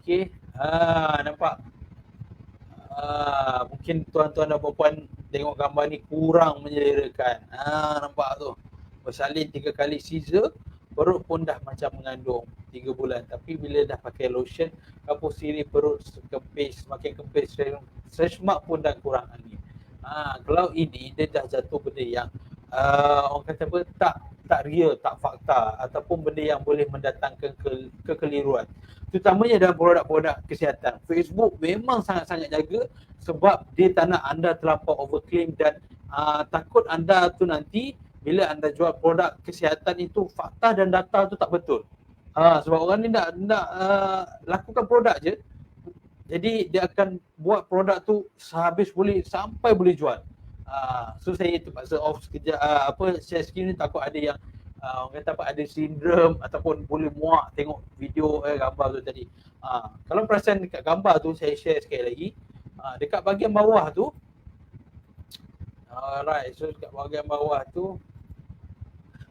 Okay, nampak? Mungkin tuan-tuan dan puan-puan tengok gambar ni kurang menyelerakan. Nampak tu, bersalin 3 kali Caesar, perut pun dah macam mengandung 3 bulan. Tapi bila dah pakai lotion, kapur siri perut kempis, semakin kempis, semak pun dah kurang angin. Kalau ini dia dah jatuh benda yang orang kata apa, tak real, tak fakta ataupun benda yang boleh mendatangkan kekeliruan. Terutamanya dalam produk-produk kesihatan. Facebook memang sangat-sangat jaga sebab dia tak nak anda terlampau overclaim dan takut anda tu nanti bila anda jual produk kesihatan itu fakta dan data tu tak betul. Sebab orang ni nak lakukan produk je. Jadi dia akan buat produk tu sehabis boleh sampai boleh jual. So saya terpaksa off sekejap share screen ni, takut ada yang orang kata apa, ada sindrom ataupun boleh muak tengok video gambar tu tadi. Kalau perasan dekat gambar tu, saya share sekali lagi. Dekat bahagian bawah tu, alright, so dekat bahagian bawah tu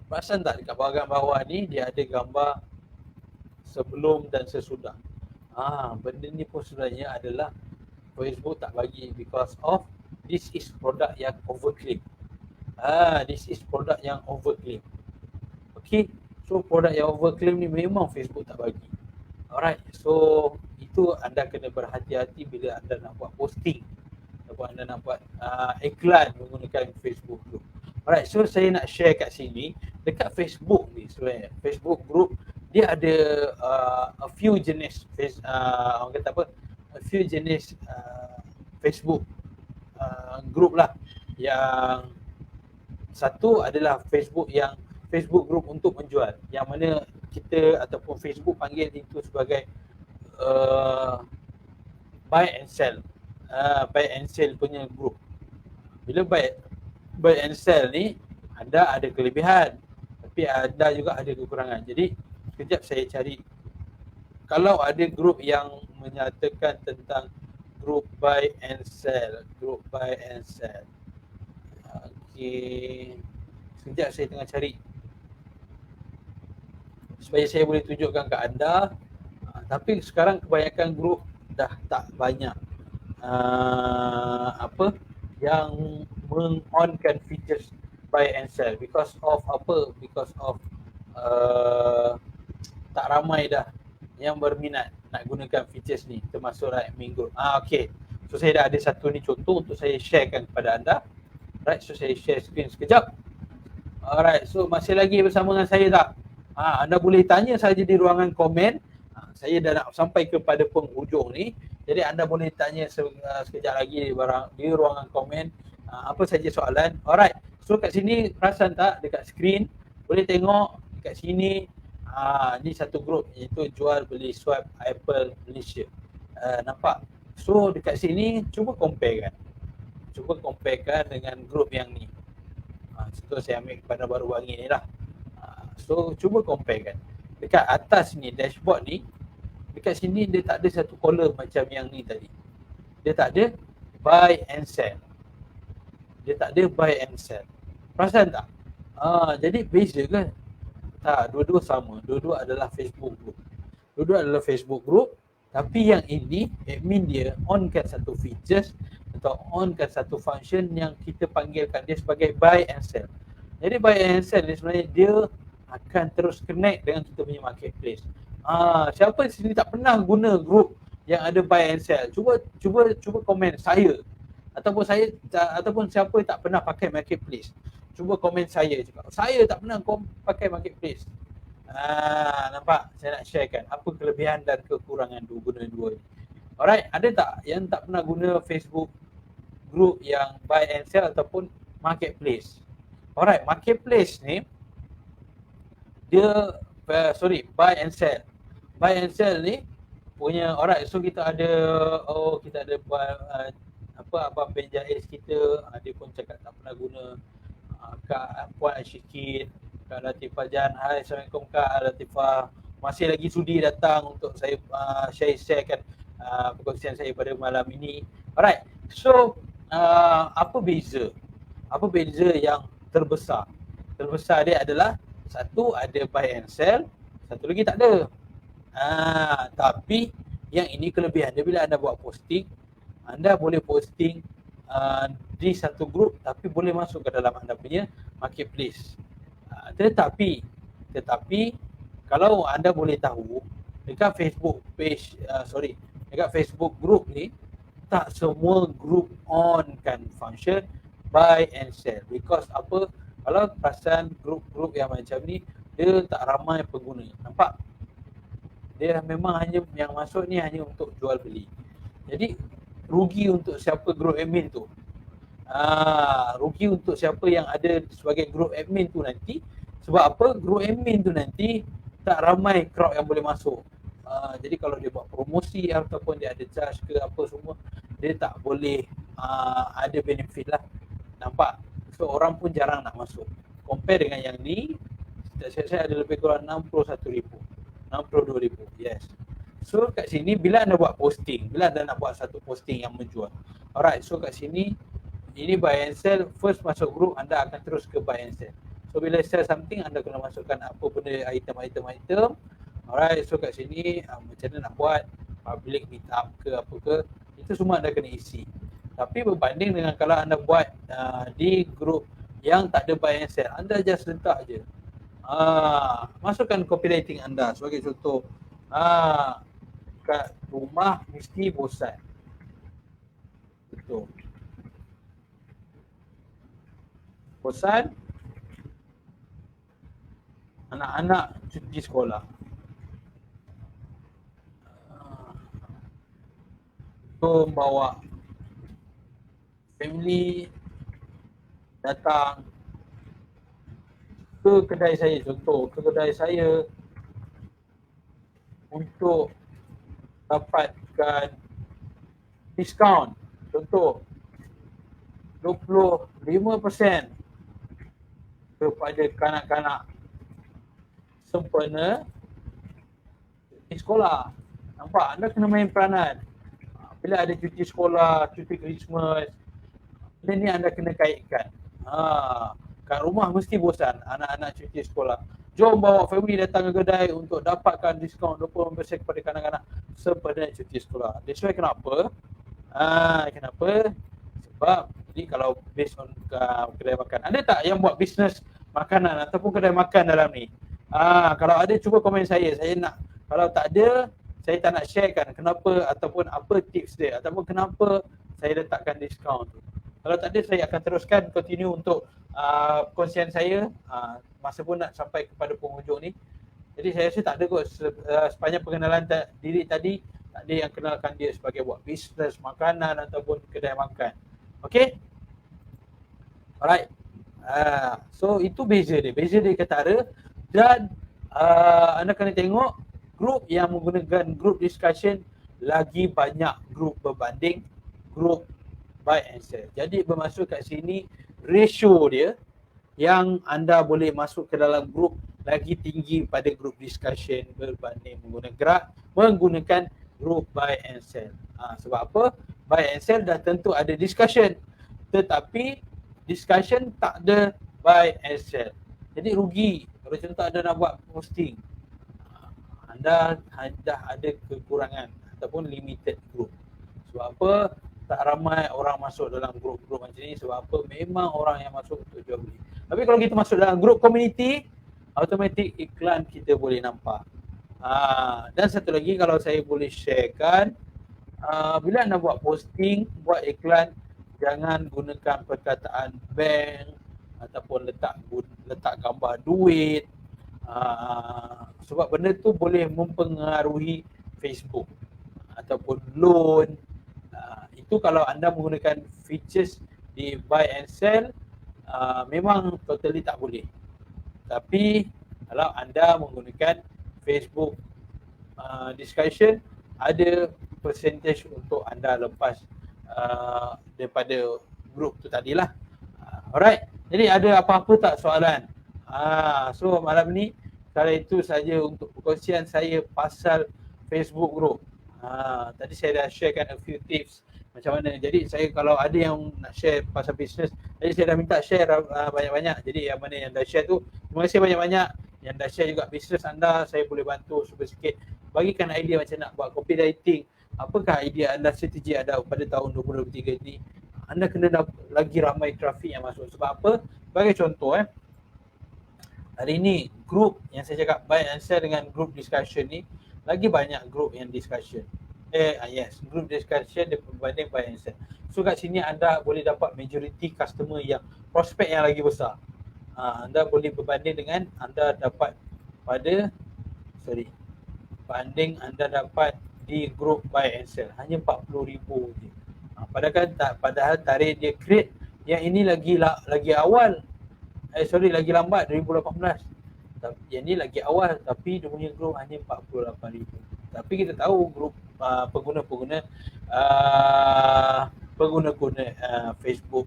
Perasan tak dekat bahagian bawah ni dia ada gambar sebelum dan sesudah. Benda ni pun sebenarnya adalah Facebook tak bagi because of this is produk yang overclaim. This is produk yang overclaim. Okay, so produk yang overclaim ni memang Facebook tak bagi. Alright, so itu anda kena berhati-hati bila anda nak buat posting ataupun anda nak buat iklan menggunakan Facebook Group. Alright, so saya nak share kat sini dekat Facebook ni sebenarnya. Facebook Group dia ada a few jenis orang kata apa? A few jenis Facebook group lah. Yang satu adalah Facebook Group untuk menjual, yang mana kita ataupun Facebook panggil itu sebagai buy and sell. Buy and sell punya group. Bila buy and sell ni, anda ada kelebihan tapi anda juga ada kekurangan. Jadi sekejap saya cari kalau ada grup yang menyatakan tentang group buy and sell. Okey, sekejap saya tengah cari supaya saya boleh tunjukkan ke anda. Tapi sekarang kebanyakan grup dah tak banyak yang meng-onkan features buy and sell because of tak ramai dah yang berminat nak gunakan features ni, termasuk admin group. Okey, so saya dah ada satu ni contoh untuk saya sharekan kepada anda. Right, so saya share screen sekejap. Alright, so masih lagi bersama dengan saya tak? Anda boleh tanya saja di ruangan komen. Saya dah nak sampai kepada penghujung ni. Jadi anda boleh tanya sekejap lagi di ruangan komen apa saja soalan. Alright, so kat sini perasan tak dekat screen boleh tengok dekat sini ni satu grup iaitu jual beli swipe Apple Malaysia. Nampak? So dekat sini cuba compare kan dengan grup yang ni. Contoh saya ambil pada baru-baru ni lah. So cuba compare kan. Dekat atas ni dashboard ni, dekat sini dia tak ada satu column macam yang ni tadi. Dia tak ada buy and sell. Perasan tak? Jadi beza kan? Tak, dua-dua sama. Dua-dua adalah Facebook group. Tapi yang ini admin dia onkan satu features atau onkan satu function yang kita panggilkan dia sebagai buy and sell. Jadi buy and sell ni sebenarnya dia akan terus connect dengan kita punya marketplace. Siapa di sini tak pernah guna group yang ada buy and sell? Cuba komen saya ataupun siapa tak pernah pakai marketplace. Cuba komen saya cakap. Saya tak pernah pakai marketplace. Nampak? Saya nak sharekan apa kelebihan dan kekurangan guna dua ni. Alright, ada tak yang tak pernah guna Facebook group yang buy and sell ataupun marketplace? Alright, marketplace ni dia buy and sell. Buy and sell ni punya, alright, so kita ada Abang Ben Jaiz kita, dia pun cakap tak pernah guna. Kak Puan Ashikin, Kak Latifah Jan, hai Assalamualaikum Kak Latifah, masih lagi sudi datang untuk saya sharekan perkongsian saya pada malam ini. Alright, so apa beza yang terbesar? Terbesar dia adalah satu ada buy and sell, satu lagi tak ada. Tapi yang ini kelebihan dia, bila anda buat posting, anda boleh posting di satu grup tapi boleh masuk ke dalam anda punya marketplace. Tetapi kalau anda boleh tahu dekat Facebook page, dekat Facebook group ni tak semua group on kan function buy and sell. Because apa? Kalau perasan grup-grup yang macam ni dia tak ramai pengguna. Nampak? Dia memang hanya yang masuk ni hanya untuk jual beli. Jadi rugi untuk siapa group admin tu. Rugi untuk siapa yang ada sebagai group admin tu nanti. Sebab apa? Group admin tu nanti tak ramai crowd yang boleh masuk. Jadi kalau dia buat promosi ataupun dia ada charge ke apa semua, dia tak boleh ada benefit lah. Nampak? So orang pun jarang nak masuk. Compare dengan yang ni, saya ada lebih kurang 62,000. Yes. So kat sini bila anda buat posting, bila anda nak buat satu posting yang menjual. Alright, so kat sini ini buy and sell, first masuk group anda akan terus ke buy and sell. So bila sell something, anda kena masukkan apa benda, item. Alright, so kat sini macam mana nak buat public meet up ke apa ke, itu semua anda kena isi. Tapi berbanding dengan kalau anda buat di group yang tak ada buy and sell, anda just letak je. Masukkan copywriting anda. Sebagai contoh, kat rumah mesti bosan. Betul. Bosan, anak-anak cuti sekolah. So bawa family datang ke kedai saya, contoh ke kedai saya untuk dapatkan diskaun, contoh 25% kepada kanak-kanak sempena di sekolah. Nampak? Anda kena main peranan. Bila ada cuti sekolah, cuti Christmas, benda ni anda kena kaitkan. Kat rumah mesti bosan, anak-anak cuti sekolah. Jom bawa family datang ke kedai untuk dapatkan diskaun 20% kepada kanak-kanak sempena cuti sekolah. That's why kenapa? Kenapa? Sebab jadi kalau based on kedai makan, ada tak yang buat bisnes makanan ataupun kedai makan dalam ni? Kalau ada, cuba komen saya nak. Kalau tak ada, saya tak nak sharekan kenapa ataupun apa tips dia ataupun kenapa saya letakkan diskaun tu. Kalau tak ada, saya akan teruskan continue untuk perkongsian saya masa pun nak sampai kepada penghujung ni. Jadi saya rasa tak ada kot sepanjang pengenalan diri tadi, tak ada yang kenalkan dia sebagai buat bisnes makanan ataupun kedai makan. Okay? Alright. So itu beza dia ketara. Dan anda kena tengok grup yang menggunakan group discussion lagi banyak grup berbanding grup buy and sell. Jadi bermaksud kat sini ratio dia yang anda boleh masuk ke dalam grup lagi tinggi pada grup discussion berbanding menggunakan grup buy and sell. Sebab apa? Buy and sell dah tentu ada discussion, tetapi discussion tak ada buy and sell. Jadi rugi. Kalau contoh anda nak buat posting, anda dah ada kekurangan ataupun limited group. Sebab apa? Tak ramai orang masuk dalam grup-grup macam ni. Sebab apa? Memang orang yang masuk untuk jual beli. Tapi kalau kita masuk dalam grup community, automatik iklan kita boleh nampak. Dan satu lagi, kalau saya boleh sharekan, bila anda buat posting, buat iklan, jangan gunakan perkataan bank ataupun letak gambar duit. Sebab benda tu boleh mempengaruhi Facebook ataupun loan. Itu kalau anda menggunakan features di buy and sell, memang totally tak boleh. Tapi kalau anda menggunakan Facebook discussion, ada percentage untuk anda lepas daripada grup tu tadilah. Alright, jadi ada apa-apa tak soalan? So malam ni kalau itu saja untuk perkongsian saya pasal Facebook group. Tadi saya dah sharekan a few tips macam mana. Jadi saya kalau ada yang nak share pasal bisnes, jadi saya dah minta share banyak-banyak. Jadi yang mana yang dah share tu, terima kasih banyak-banyak. Yang dah share juga bisnes anda, saya boleh bantu sikit. Bagikan idea macam nak buat copywriting. Apakah idea anda, strategi anda pada tahun 2023 ini? Anda kena lagi ramai trafik yang masuk. Sebab apa? Sebagai contoh hari ni group yang saya cakap buy and sell dengan group discussion ni, lagi banyak group yang discussion. Group discussion berbanding buy and sell. So kat sini anda boleh dapat majority customer yang prospek yang lagi besar. Anda boleh berbanding dengan anda dapat banding anda dapat di group buy and sell hanya 40,000 je. Padahal tarikh dia create yang ini lagi awal. Lagi lambat 2018. Yang ni lagi awal tapi dia punya group hanya 48,000. Tapi kita tahu group pengguna Facebook,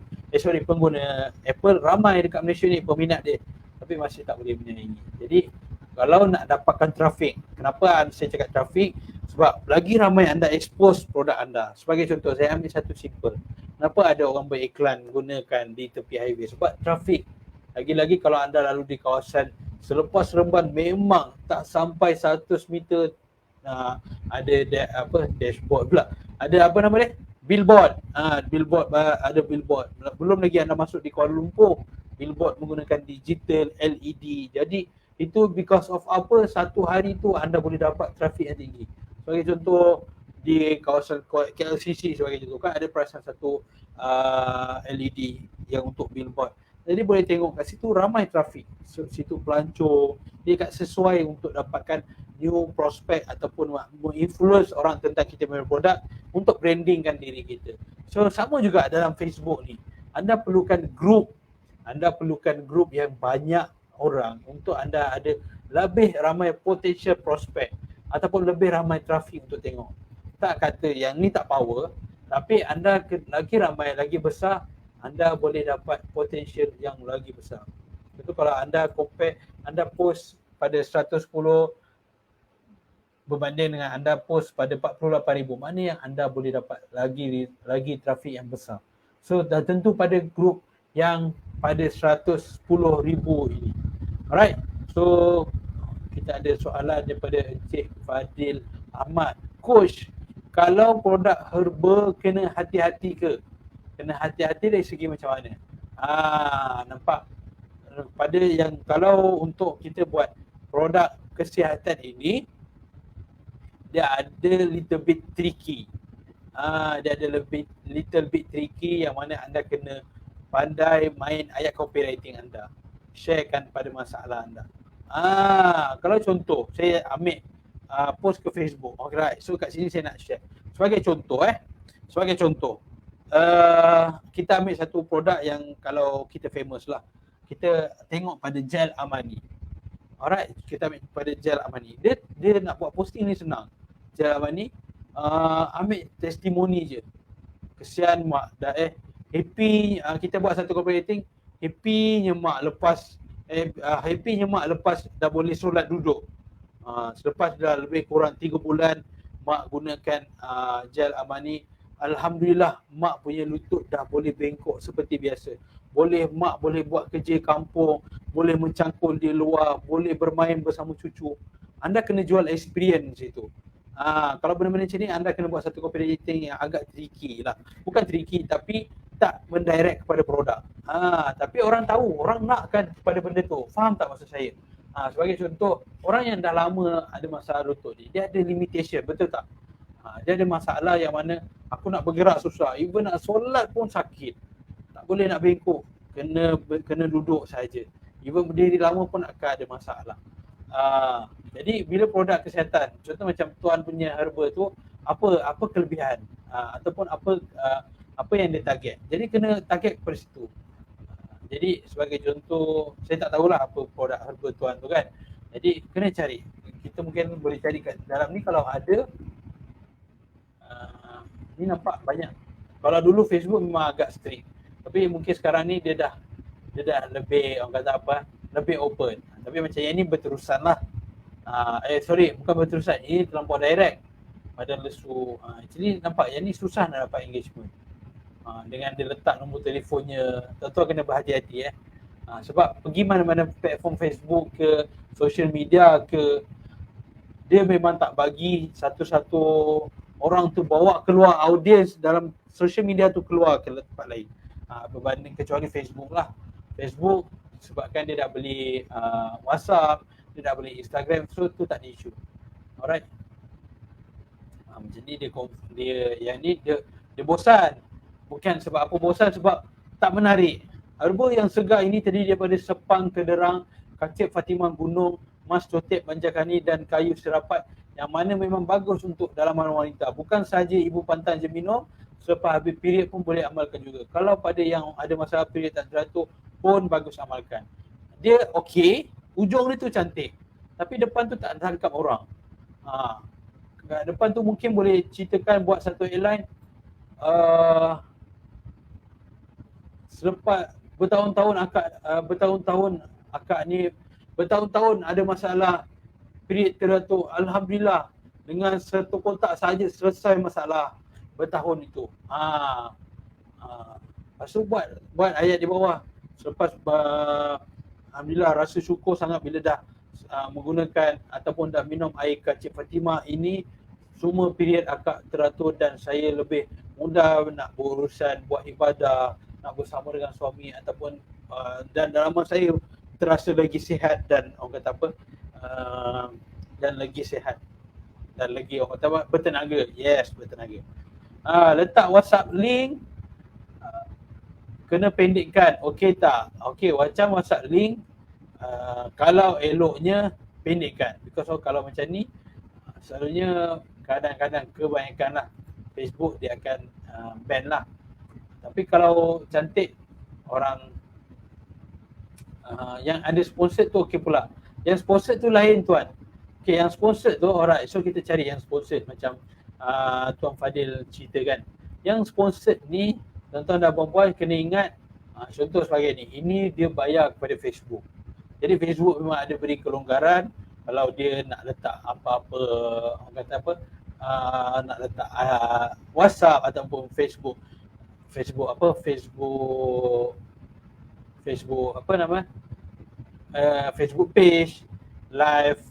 pengguna Apple ramai dekat Malaysia ni peminat dia. Tapi masih tak boleh menyaingi. Jadi kalau nak dapatkan trafik, kenapa saya cakap trafik? Sebab lagi ramai anda expose produk anda. Sebagai contoh, saya ambil satu simple. Kenapa ada orang beriklan gunakan di tepi highway? Sebab trafik. Lagi-lagi kalau anda lalu di kawasan selepas Seremban memang tak sampai 100 meter ada dashboard pula. Ada apa nama dia? Billboard. Billboard ada billboard. Belum lagi anda masuk di Kuala Lumpur, billboard menggunakan digital LED. Jadi itu because of apa? Satu hari tu anda boleh dapat trafik yang tinggi. Sebagai contoh di kawasan KLCC sebagai contoh kan ada perasan satu LED yang untuk billboard. Jadi boleh tengok kat situ ramai trafik. Situ pelancong. Dia kat sesuai untuk dapatkan new prospect ataupun menginfluence orang tentang kita punya produk untuk brandingkan diri kita. So sama juga dalam Facebook ni. Anda perlukan group. Anda perlukan group yang banyak orang untuk anda ada lebih ramai potential prospect ataupun lebih ramai trafik untuk tengok. Tak kata yang ni tak power, tapi anda lagi ramai, lagi besar, anda boleh dapat potential yang lagi besar. Itu kalau anda compare, anda post pada 110 berbanding dengan anda post pada 48,000, mana yang anda boleh dapat lagi trafik yang besar. So dah tentu pada group yang pada 110,000 ini. Alright, so kita ada soalan daripada Encik Fadil Ahmad. Coach, kalau produk herba kena hati-hati ke? Kena hati-hati dari segi macam mana? Nampak? Pada yang kalau untuk kita buat produk kesihatan ini, dia ada little bit tricky. Dia ada little bit tricky yang mana anda kena pandai main ayat copywriting anda. Sharekan pada masalah anda. Kalau contoh, saya ambil post ke Facebook. Alright, so kat sini saya nak share. Sebagai contoh, kita ambil satu produk yang kalau kita famous lah. Kita tengok pada gel Amani. Alright, kita ambil pada gel Amani. Dia nak buat posting ni senang. Gel Amani, ambil testimoni je. Kesian mak dah happy, kita buat satu copywriting, happynya mak lepas dah boleh solat duduk. Selepas dah lebih kurang 3 bulan mak gunakan gel Amani, alhamdulillah mak punya lutut dah boleh bengkok seperti biasa. Mak boleh buat kerja kampung, boleh mencangkul di luar, boleh bermain bersama cucu. Anda kena jual experience itu. Kalau benda-benda macam ni anda kena buat satu copywriting yang agak tricky lah. Bukan tricky tapi tak mendirect kepada produk. Tapi orang tahu, orang nakkan kepada benda tu. Faham tak maksud saya? Sebagai contoh, orang yang dah lama ada masalah lutut ni, dia ada limitation, betul tak? Dia ada masalah yang mana aku nak bergerak susah, even nak solat pun sakit. Tak boleh nak bengkok, kena duduk saja. Even berdiri lama pun akan ada masalah. Jadi bila produk kesihatan, contoh macam tuan punya herba tu, apa kelebihan ataupun apa yang dia target. Jadi kena target kepada situ. Jadi sebagai contoh, saya tak tahulah apa produk herba tuan tu kan. Jadi kena cari. Kita mungkin boleh cari kat dalam ni kalau ada. Ni nampak banyak. Kalau dulu Facebook memang agak strict. Tapi mungkin sekarang ni dia dah lebih, orang kata apa, lebih open. Tapi macam yang ni berterusan lah. Bukan berterusan. Ini terlampau direct. Pada lesu. Actually nampak yang ni susah nak dapat engagement. Dengan dia letak nombor telefonnya, tuan-tuan kena berhati-hati sebab pergi mana-mana platform Facebook ke social media ke, dia memang tak bagi satu-satu orang tu bawa keluar audience dalam social media tu keluar ke tempat lain. Berbanding kecuali Facebook lah. Facebook sebabkan dia dah beli WhatsApp, dia dah beli Instagram, so tu tak ada isu. Alright. Macam ni dia yang ni dia bosan. Bukan sebab apa bosan, sebab tak menarik. Herba yang segar ini terdiri daripada sepang kederang, kacip Fatimah Gunung, mas cotek banjakani dan kayu serapat yang mana memang bagus untuk dalaman wanita. Bukan sahaja ibu pantan je minum, selepas habis period pun boleh amalkan juga. Kalau pada yang ada masalah period tak teratur pun bagus amalkan. Dia okey, ujung dia tu cantik. Tapi depan tu tak tangkap orang. Depan tu mungkin boleh ceritakan buat satu airline selepas bertahun-tahun ada masalah period teratur, alhamdulillah dengan satu kotak saja selesai masalah bertahun itu. Lepas tu buat ayat di bawah, selepas alhamdulillah rasa syukur sangat bila dah menggunakan ataupun dah minum air kat Cik Fatimah ini, semua period akak teratur dan saya lebih mudah nak berurusan, buat ibadah, nak bersama dengan suami ataupun dan dalaman saya terasa lagi sihat dan orang kata apa, dan lagi sihat dan lagi orang kata apa, bertenaga. Yes, bertenaga. Letak WhatsApp link kena pendekkan, okey tak? Okey, macam WhatsApp link kalau eloknya pendekkan, because kalau macam ni selalunya kadang-kadang kebanyakan lah Facebook dia akan ban lah. Tapi kalau cantik orang yang ada sponsor tu okey pula. Yang sponsor tu lain tuan. Okey, yang sponsor tu alright, so kita cari yang sponsor macam Tuan Fadil cerita kan. Yang sponsor ni tuan-tuan dan puan-puan kena ingat, contoh sebagai ni, ini dia bayar kepada Facebook. Jadi Facebook memang ada beri kelonggaran kalau dia nak letak apa-apa, orang kata apa, nak letak WhatsApp ataupun Facebook apa nama, Facebook page, live,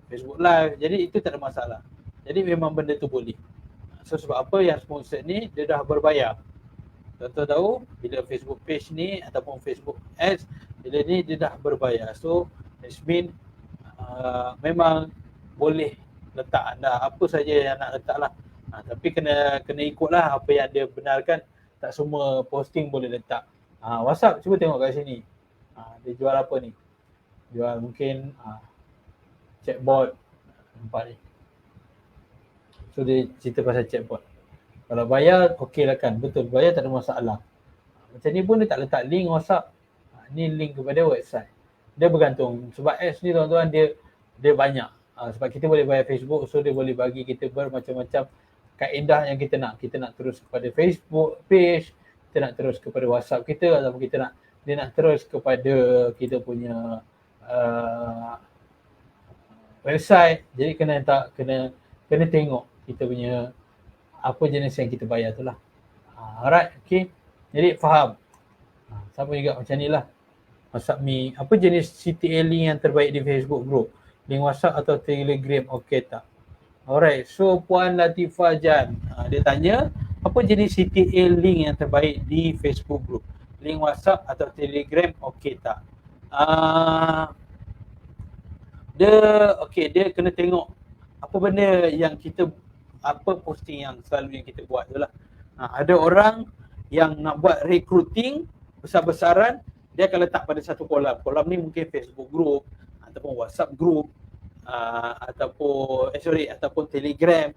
Facebook live. Jadi itu tak ada masalah. Jadi memang benda tu boleh. So sebab apa yang sponsor ni dia dah berbayar. Tuan-tuan tahu bila Facebook page ni ataupun Facebook ads, bila ni dia dah berbayar. So it mean memang boleh letak anda apa saja yang nak letak lah. Tapi kena ikutlah apa yang dia benarkan. Tak semua posting boleh letak. WhatsApp cuba tengok kat sini. Dia jual apa ni? Jual mungkin chatbot. Nampak ni. So dia cerita pasal chatbot. Kalau bayar okey lah kan. Betul, bayar tak ada masalah. Macam ni pun dia tak letak link WhatsApp. Ni link kepada website. Dia bergantung. Sebab ads ni tuan-tuan dia banyak. Sebab kita boleh bayar Facebook, so dia boleh bagi kita bermacam-macam kaedah yang kita nak. Kita nak terus kepada Facebook page, kita nak terus kepada WhatsApp kita, ataupun dia nak terus kepada kita punya website. Jadi kena tengok kita punya apa jenis yang kita bayar tu lah. Alright, okay. Jadi faham. Sama juga macam ni lah. WhatsApp me, apa jenis CTA link yang terbaik di Facebook group? Link WhatsApp atau Telegram, okey tak? Alright, so Puan Latifah Jan, dia tanya, apa jenis CTA link yang terbaik di Facebook group? Link WhatsApp atau Telegram, okey tak? Dia kena tengok apa benda yang kita, apa posting yang selalu yang kita buat tu lah. Ada orang yang nak buat recruiting besar-besaran, dia akan letak pada satu kolam. Kolam ni mungkin Facebook group ataupun WhatsApp group ataupun Telegram.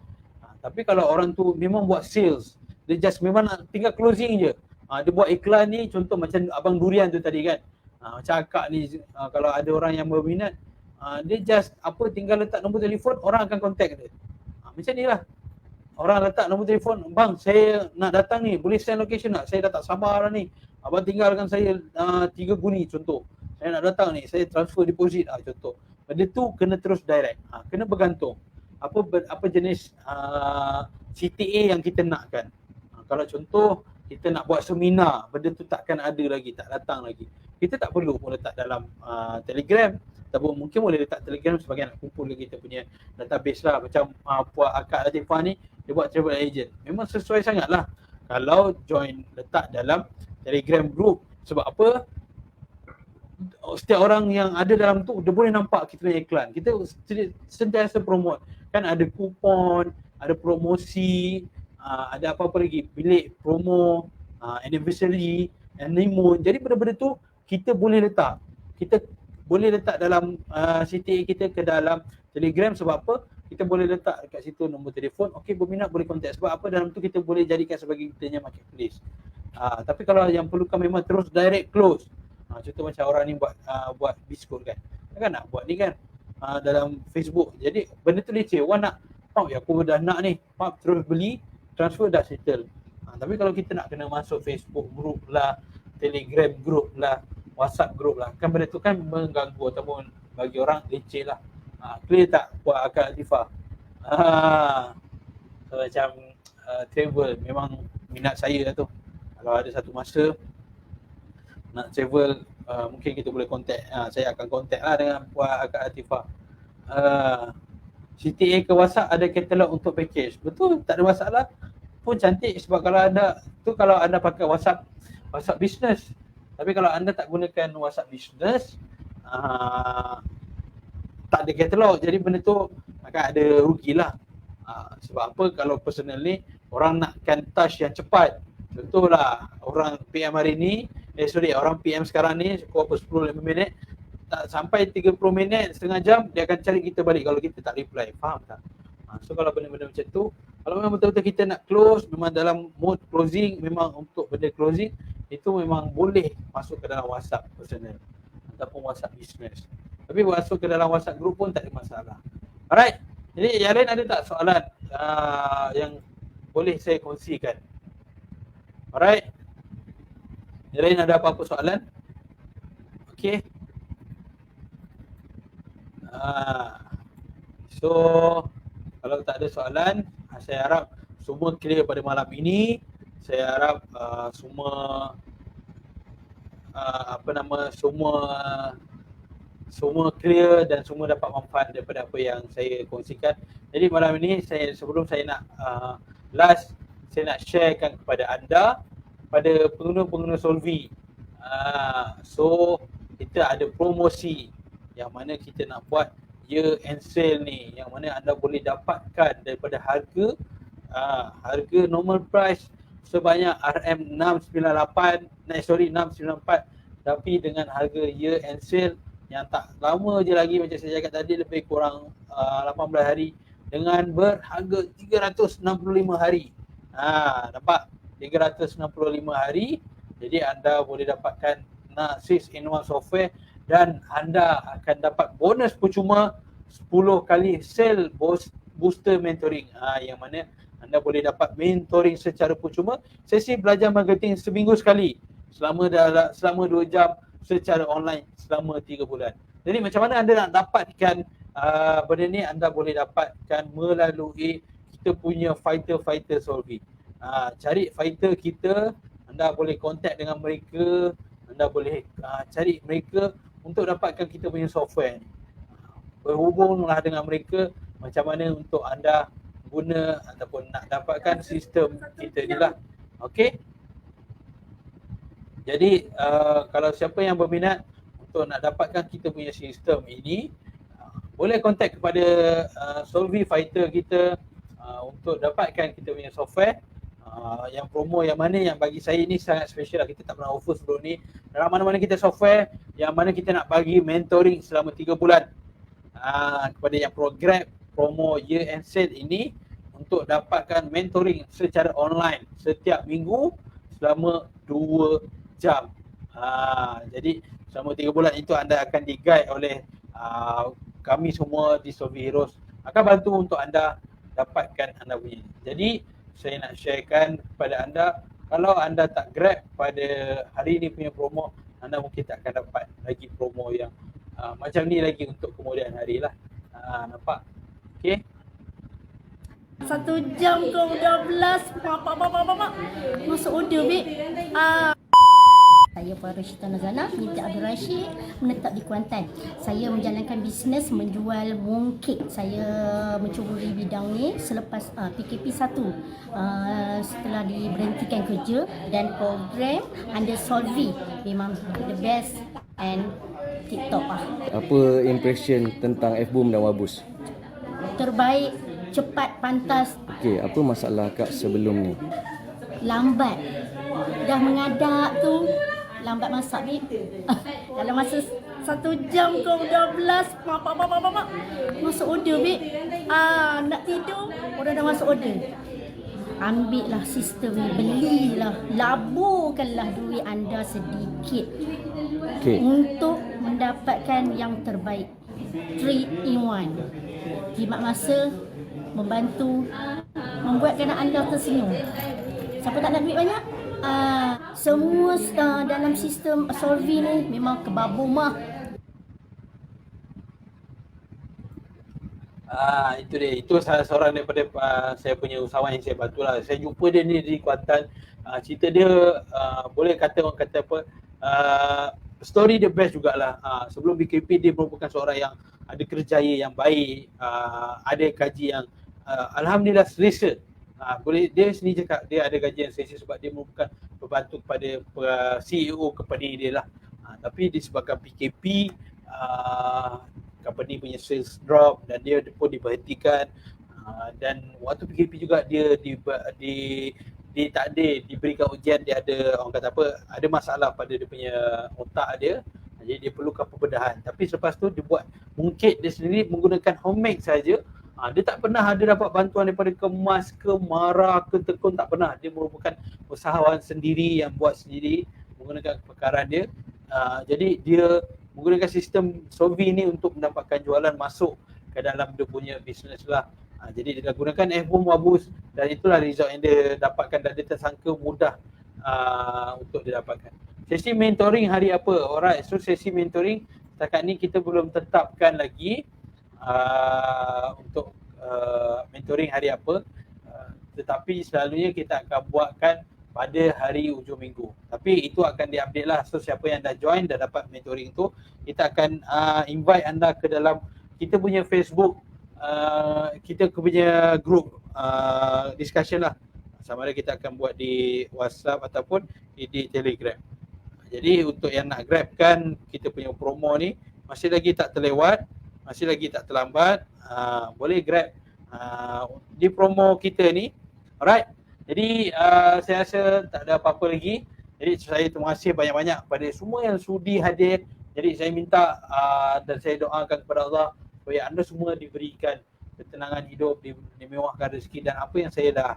Tapi kalau orang tu memang buat sales, dia just memang nak tinggal closing je. Dia buat iklan ni, contoh macam Abang Durian tu tadi kan. Macam akak ni, kalau ada orang yang berminat, dia just tinggal letak nombor telefon, orang akan contact dia. Macam ni lah. Orang letak nombor telefon, bang saya nak datang ni, boleh send location tak? Saya dah tak sabar lah ni. Abang tinggalkan saya 3 guni contoh. Saya nak datang ni, saya transfer deposit contoh. Benda tu kena terus direct. Kena bergantung. Apa jenis CTA yang kita nakkan. Kalau contoh kita nak buat seminar, benda tu takkan ada lagi, tak datang lagi. Kita tak perlu pun letak dalam Telegram. Ataupun mungkin boleh letak Telegram sebagai nak kumpul kita punya database lah. Macam Puan Akak Latifah ni, dia buat travel agent. Memang sesuai sangat lah kalau join letak dalam Telegram group. Sebab apa? Setiap orang yang ada dalam tu, dia boleh nampak kita punya iklan. Kita sentiasa promote. Kan ada kupon, ada promosi, ada apa-apa lagi, bilik promo, anniversary, honeymoon. Jadi benda-benda tu kita boleh letak. Kita boleh letak dalam CTA kita ke dalam Telegram. Sebab apa? Kita boleh letak kat situ nombor telefon. Okey, berminat boleh contact. Sebab apa? Dalam tu kita boleh jadikan sebagai kita punya marketplace. Tapi kalau yang perlukan memang terus direct close. Contoh macam orang ni buat biskut kan. Kan nak buat ni kan dalam Facebook. Jadi benda tu leceh. Orang nak, ya aku dah nak ni. Terus beli, transfer dah settle. Tapi kalau kita nak kena masuk Facebook group lah, Telegram group lah, WhatsApp group lah, kan benda tu kan mengganggu ataupun bagi orang leceh lah. Clear tak Puan Akak Latifah? So, macam travel memang minat saya lah tu. Kalau ada satu masa nak travel, mungkin kita boleh contact, saya akan contact lah dengan Puan Akak Atifah. CTA ke WhatsApp ada katalog untuk package. Betul, tak ada masalah. Pun cantik sebab kalau anda pakai WhatsApp business. Tapi kalau anda tak gunakan WhatsApp business, tak ada katalog. Jadi benda tu akan ada rugilah. Sebab apa, kalau personal ni orang nakkan touch yang cepat. Contohlah orang PM hari ni, orang PM sekarang ni cukup 10-15 minit, tak sampai 30 minit, setengah jam, dia akan cari kita balik kalau kita tak reply. Faham tak? So kalau benda-benda macam tu, kalau memang betul-betul kita nak close, memang dalam mode closing, memang untuk benda closing, itu memang boleh masuk ke dalam WhatsApp personal ataupun WhatsApp business. Tapi masuk ke dalam WhatsApp group pun tak ada masalah. Alright, jadi yang lain ada tak soalan yang boleh saya kongsikan? Alright, yang lain ada apa-apa soalan? Okay. So kalau tak ada soalan, saya harap semua clear pada malam ini. Saya harap semua semua clear dan semua dapat manfaat daripada apa yang saya kongsikan. Jadi malam ini sebelum saya nak saya nak sharekan kepada anda, pada pengguna-pengguna Solvi. So kita ada promosi yang mana kita nak buat year end sale ni, yang mana anda boleh dapatkan daripada harga normal price sebanyak RM694, tapi dengan harga year end sale yang tak lama je lagi, macam saya cakap tadi, lebih kurang 18 hari dengan berharga 365 hari. Nampak? 365 hari. Jadi anda boleh dapatkan 6-in-1 software dan anda akan dapat bonus percuma 10 kali sale booster mentoring. Yang mana anda boleh dapat mentoring secara percuma, sesi belajar marketing seminggu sekali selama 2 jam secara online selama 3 bulan. Jadi macam mana anda nak dapatkan benda ni? Anda boleh dapatkan melalui kita punya fighter Solvi. Cari fighter kita, anda boleh contact dengan mereka, anda boleh cari mereka untuk dapatkan kita punya software ni. Berhubunglah dengan mereka macam mana untuk anda guna ataupun nak dapatkan sistem kita ni lah. Okey. Jadi kalau siapa yang berminat untuk nak dapatkan kita punya sistem ini, boleh contact kepada Solvi Fighter kita untuk dapatkan kita punya software. Yang promo yang mana yang bagi saya ni sangat special lah. Kita tak pernah offer sebelum ni. Dalam mana-mana kita software yang mana kita nak bagi mentoring selama 3 bulan kepada yang promo year end sale ini, untuk dapatkan mentoring secara online setiap minggu selama 2 jam. Jadi selama 3 bulan itu anda akan di-guide oleh kami semua di Solvi Heroes, akan bantu untuk anda dapatkan anda punya. Jadi saya nak sharekan kepada anda, kalau anda tak grab pada hari ini punya promo, anda mungkin tak akan dapat lagi promo yang macam ni lagi untuk kemudian hari lah. Nampak? Okay. 1 jam ke 12 masuk order babe. Saya Puan Rashida Nazana binti Abdul Rashid, menetap di Kuantan. Saya menjalankan bisnes menjual mooncake. Saya mencuburi bidang ni selepas PKP 1 setelah diberhentikan kerja, dan program under Solvi memang the best and TikTok lah. Apa impression tentang FBOOM dan Wabus? Terbaik, cepat, pantas. Okey, apa masalah Kak sebelum ni? Lambat. Dah mengadap tu, lambat masak babe. Dalam masa 1 jam ke 12 masuk order babe. Nak tidur orang dah masuk order. Ambil lah sistem ni, belilah, laburkanlah duit anda sedikit untuk mendapatkan yang terbaik. 3-in-1. Jimat masa, membantu, membuatkan anda tersenyum. Siapa tak nak duit banyak? Semua dalam sistem Solvi ni memang kebabumah. Itu dia. Itu salah seorang daripada saya punya usahawan yang saya bantu lah. Saya jumpa dia ni di Kuantan. Cerita dia boleh kata orang kata apa, story dia best jugalah. Sebelum BKP dia merupakan seorang yang ada kerjaya yang baik, ada gaji yang alhamdulillah selesa. Boleh dia sendiri cakap dia ada gaji yang selesa sebab dia merupakan pembantu kepada CEO company dia lah. Tapi disebabkan PKP company punya sales drop dan dia pun diberhentikan. Dan waktu PKP juga dia takdir diberikan ujian, dia ada orang kata apa, ada masalah pada dia punya otak dia, jadi dia perlukan pembedahan. Tapi selepas tu dia buat mungkit dia sendiri menggunakan homemade saja. Dia tak pernah ada dapat bantuan daripada kemas ke Mara ke Tekun, tak pernah. Dia merupakan usahawan sendiri yang buat sendiri menggunakan kepakaran dia. Jadi dia menggunakan sistem Solvi ni untuk mendapatkan jualan masuk ke dalam dia punya bisnes lah. Jadi dia gunakan F-Boom Wabus dan itulah result yang dia dapatkan dan dia tersangka mudah untuk dia dapatkan. Sesi mentoring hari apa? Alright, so sesi mentoring setakat ni kita belum tetapkan lagi untuk mentoring hari apa, tetapi selalunya kita akan buatkan pada hari hujung minggu. Tapi itu akan diupdate lah. So siapa yang dah join, dah dapat mentoring tu, kita akan invite anda ke dalam kita punya Facebook, kita punya group discussion lah. Sama ada kita akan buat di WhatsApp ataupun di Telegram. Jadi untuk yang nak grabkan kita punya promo ni, masih lagi tak terlewat, masih lagi tak terlambat, boleh grab di promo kita ni. Alright. Jadi saya rasa tak ada apa-apa lagi. Jadi saya terima kasih banyak-banyak kepada semua yang sudi hadir. Jadi saya minta dan saya doakan kepada Allah supaya anda semua diberikan ketenangan hidup, dimewahkan rezeki, dan apa yang saya dah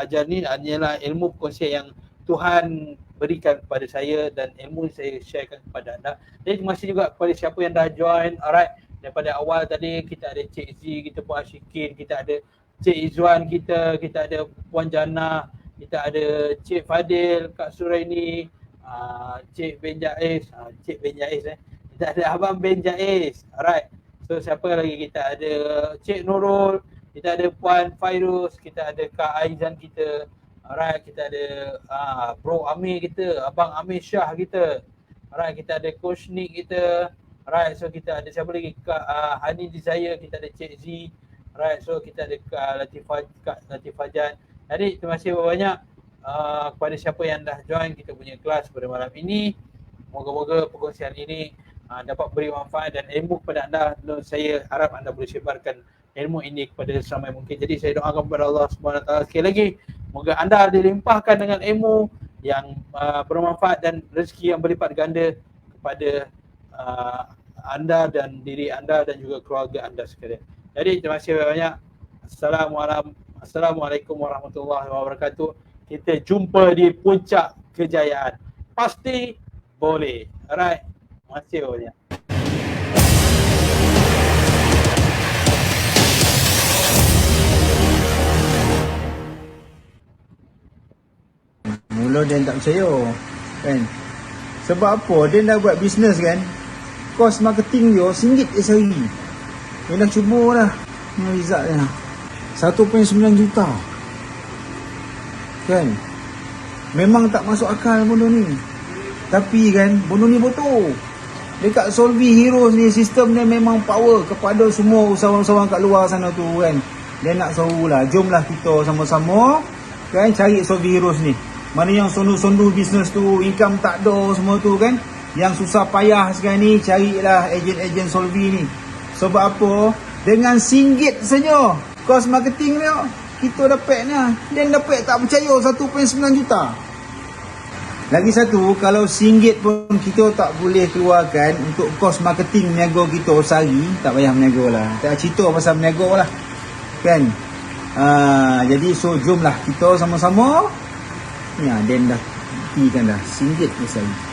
ajar ni hanyalah ilmu perkongsian yang Tuhan berikan kepada saya dan ilmu yang saya sharekan kepada anda. Jadi terima kasih juga kepada siapa yang dah join. Alright, daripada awal tadi kita ada Cik Z, kita Puan Ashikin, kita ada Cik Izzuan, kita ada Puan Jana, kita ada Cik Fadil, Kak Suraini, Cik Ben Jais, kita ada Abang Ben Jais. Alright. So siapa lagi? Kita ada Cik Nurul, kita ada Puan Fairuz, kita ada Kak Aizan kita. Alright, kita ada Bro Amir kita, Abang Amir Shah kita. Alright, kita ada Coach Nick kita. Alright, so kita ada siapa lagi? Kak Hani Desire, kita ada Cik Z. Alright, so kita ada Kak Latifah Jan. Jadi terima kasih banyak kepada siapa yang dah join kita punya kelas pada malam ini. Moga-moga perkongsian ini dapat beri manfaat dan ilmu kepada anda. Saya harap anda boleh sebarkan ilmu ini kepada seramai mungkin. Jadi saya doakan kepada Allah SWT sekali lagi, moga anda dilimpahkan dengan ilmu yang bermanfaat dan rezeki yang berlipat ganda kepada anda dan diri anda dan juga keluarga anda sekalian. Jadi terima kasih banyak. Assalamualaikum warahmatullahi wabarakatuh. Kita jumpa di puncak kejayaan. Pasti boleh. Alright. Terima kasih banyak. Mula dia tak percaya kan. Sebab apa? Dia dah buat bisnes kan. Kos marketing dia RM1 sehari. Dia dah cuba dah dengan result dia 1.9 juta kan. Memang tak masuk akal benda ni. Tapi kan benda ni betul. Dekat Solvi Heroes ni sistem dia memang power kepada semua usahawan-usahawan kat luar sana tu kan. Dia nak suruhlah, jomlah kita sama-sama kan cari Solvi Heroes ni. Mana yang sondu-sondu bisnes tu, income tak ada semua tu kan. Yang susah payah sekarang ni, carilah ejen-ejen Solvi ni. Sebab apa? Dengan RM1 saja kos marketing dia, kita dapatnya. Dia dapat tak percaya 1.9 juta. Lagi satu, kalau RM1 pun kita tak boleh keluarkan untuk kos marketing meniaga kita sehari, tak payah meniaga lah. Tak cerita pasal meniaga lah kan. Jadi so jomlah kita sama-sama. Ya, dan dah buktikan dah RM1 sehari.